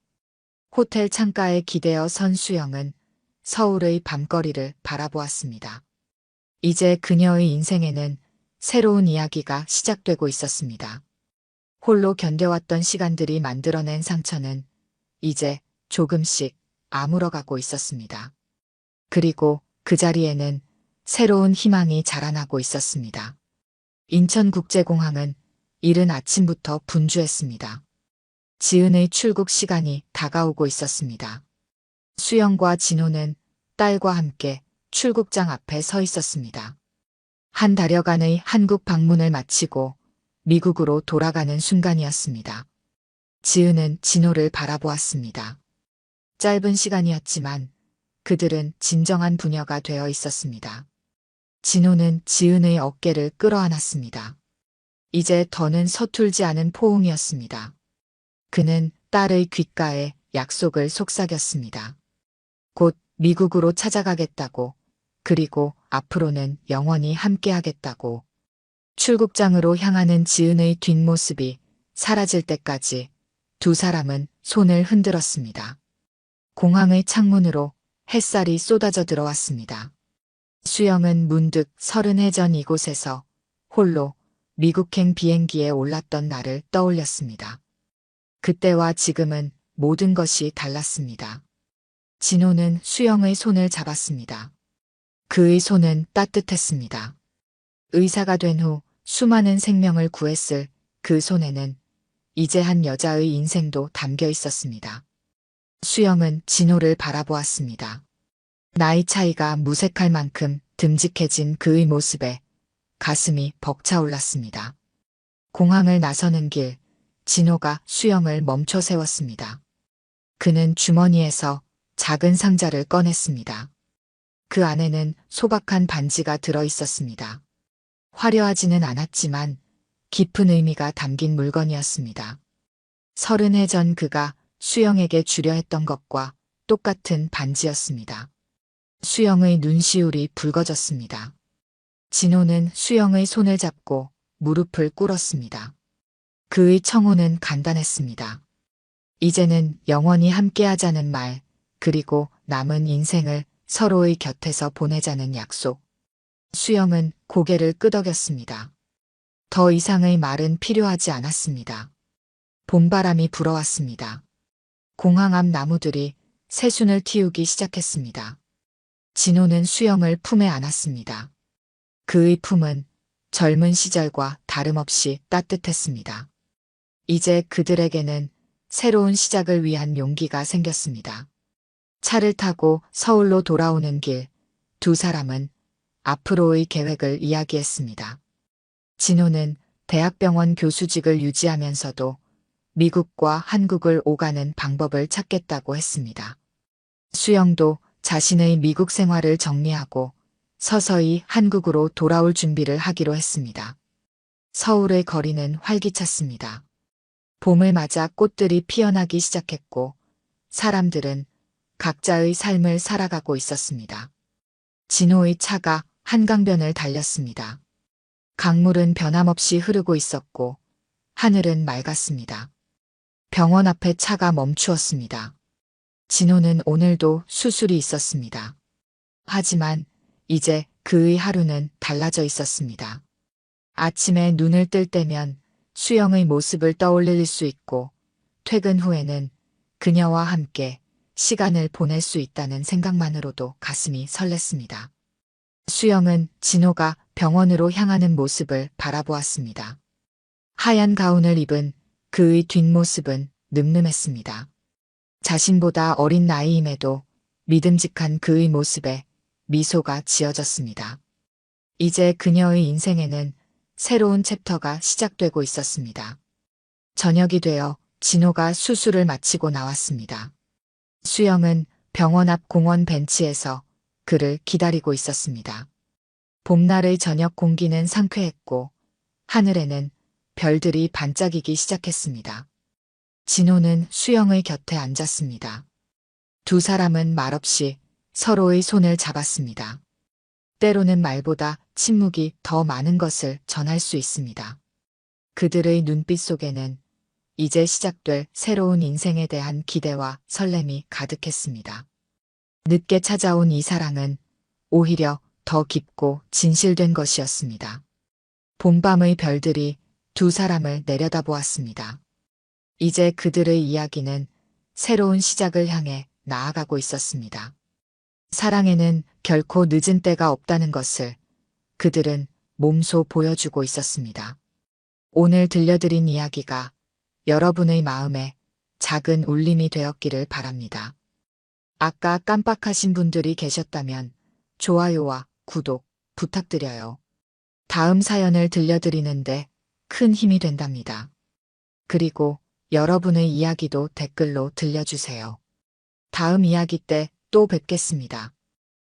Speaker 1: 호텔 창가에 기대어 선 수영은 서울의 밤거리를 바라보았습니다. 이제 그녀의 인생에는 새로운 이야기가 시작되고 있었습니다. 홀로 견뎌왔던 시간들이 만들어낸 상처는 이제 조금씩 아물어가고 있었습니다. 그리고 그 자리에는 새로운 희망이 자라나고 있었습니다. 인천국제공항은 이른 아침부터 분주했습니다. 지은의 출국 시간이 다가오고 있었습니다. 수영과 진호는 딸과 함께 출국장 앞에 서 있었습니다. 한 달여간의 한국 방문을 마치고 미국으로 돌아가는 순간이었습니다. 지은은 진호를 바라보았습니다. 짧은 시간이었지만 그들은 진정한 부녀가 되어 있었습니다. 진호는 지은의 어깨를 끌어안았습니다. 이제 더는 서툴지 않은 포옹이었습니다. 그는 딸의 귓가에 약속을 속삭였습니다. 곧 미국으로 찾아가겠다고, 그리고 앞으로는 영원히 함께하겠다고. 출국장으로 향하는 지은의 뒷모습이 사라질 때까지 두 사람은 손을 흔들었습니다. 공항의 창문으로 햇살이 쏟아져 들어왔습니다. 수영은 문득 30해 전 이곳에서 홀로 미국행 비행기에 올랐던 날을 떠올렸습니다. 그때와 지금은 모든 것이 달랐습니다. 진호는 수영의 손을 잡았습니다. 그의 손은 따뜻했습니다. 의사가 된 후 수많은 생명을 구했을 그 손에는 이제 한 여자의 인생도 담겨 있었습니다. 수영은 진호를 바라보았습니다. 나이 차이가 무색할 만큼 듬직해진 그의 모습에 가슴이 벅차올랐습니다. 공항을 나서는 길, 진호가 수영을 멈춰 세웠습니다. 그는 주머니에서 작은 상자를 꺼냈습니다. 그 안에는 소박한 반지가 들어 있었습니다. 화려하지는 않았지만 깊은 의미가 담긴 물건이었습니다. 30해 전 그가 수영에게 주려 했던 것과 똑같은 반지였습니다. 수영의 눈시울이 붉어졌습니다. 진호는 수영의 손을 잡고 무릎을 꿇었습니다. 그의 청혼은 간단했습니다. 이제는 영원히 함께하자는 말, 그리고 남은 인생을 서로의 곁에서 보내자는 약속. 수영은 고개를 끄덕였습니다. 더 이상의 말은 필요하지 않았습니다. 봄바람이 불어왔습니다. 공항 앞 나무들이 새순을 틔우기 시작했습니다. 진호는 수영을 품에 안았습니다. 그의 품은 젊은 시절과 다름없이 따뜻했습니다. 이제 그들에게는 새로운 시작을 위한 용기가 생겼습니다. 차를 타고 서울로 돌아오는 길, 두 사람은 앞으로의 계획을 이야기했습니다. 진호는 대학병원 교수직을 유지하면서도 미국과 한국을 오가는 방법을 찾겠다고 했습니다. 수영도 자신의 미국 생활을 정리하고 서서히 한국으로 돌아올 준비를 하기로 했습니다. 서울의 거리는 활기찼습니다. 봄을 맞아 꽃들이 피어나기 시작했고 사람들은 각자의 삶을 살아가고 있었습니다. 진호의 차가 한강변을 달렸습니다. 강물은 변함없이 흐르고 있었고 하늘은 맑았습니다. 병원 앞에 차가 멈추었습니다. 진호는 오늘도 수술이 있었습니다. 하지만 이제 그의 하루는 달라져 있었습니다. 아침에 눈을 뜰 때면 수영의 모습을 떠올릴 수 있고 퇴근 후에는 그녀와 함께 시간을 보낼 수 있다는 생각만으로도 가슴이 설렜습니다. 수영은 진호가 병원으로 향하는 모습을 바라보았습니다. 하얀 가운을 입은 그의 뒷모습은 늠름했습니다. 자신보다 어린 나이임에도 믿음직한 그의 모습에 미소가 지어졌습니다. 이제 그녀의 인생에는 새로운 챕터가 시작되고 있었습니다. 저녁이 되어 진호가 수술을 마치고 나왔습니다. 수영은 병원 앞 공원 벤치에서 그를 기다리고 있었습니다. 봄날의 저녁 공기는 상쾌했고 하늘에는 별들이 반짝이기 시작했습니다. 진호는 수영의 곁에 앉았습니다. 두 사람은 말없이 서로의 손을 잡았습니다. 때로는 말보다 침묵이 더 많은 것을 전할 수 있습니다. 그들의 눈빛 속에는 이제 시작될 새로운 인생에 대한 기대와 설렘이 가득했습니다. 늦게 찾아온 이 사랑은 오히려 더 깊고 진실된 것이었습니다. 봄밤의 별들이 두 사람을 내려다보았습니다. 이제 그들의 이야기는 새로운 시작을 향해 나아가고 있었습니다. 사랑에는 결코 늦은 때가 없다는 것을 그들은 몸소 보여주고 있었습니다. 오늘 들려드린 이야기가 여러분의 마음에 작은 울림이 되었기를 바랍니다. 아까 깜빡하신 분들이 계셨다면 좋아요와 구독 부탁드려요. 다음 사연을 들려드리는데 큰 힘이 된답니다. 그리고 여러분의 이야기도 댓글로 들려주세요. 다음 이야기 때 또 뵙겠습니다.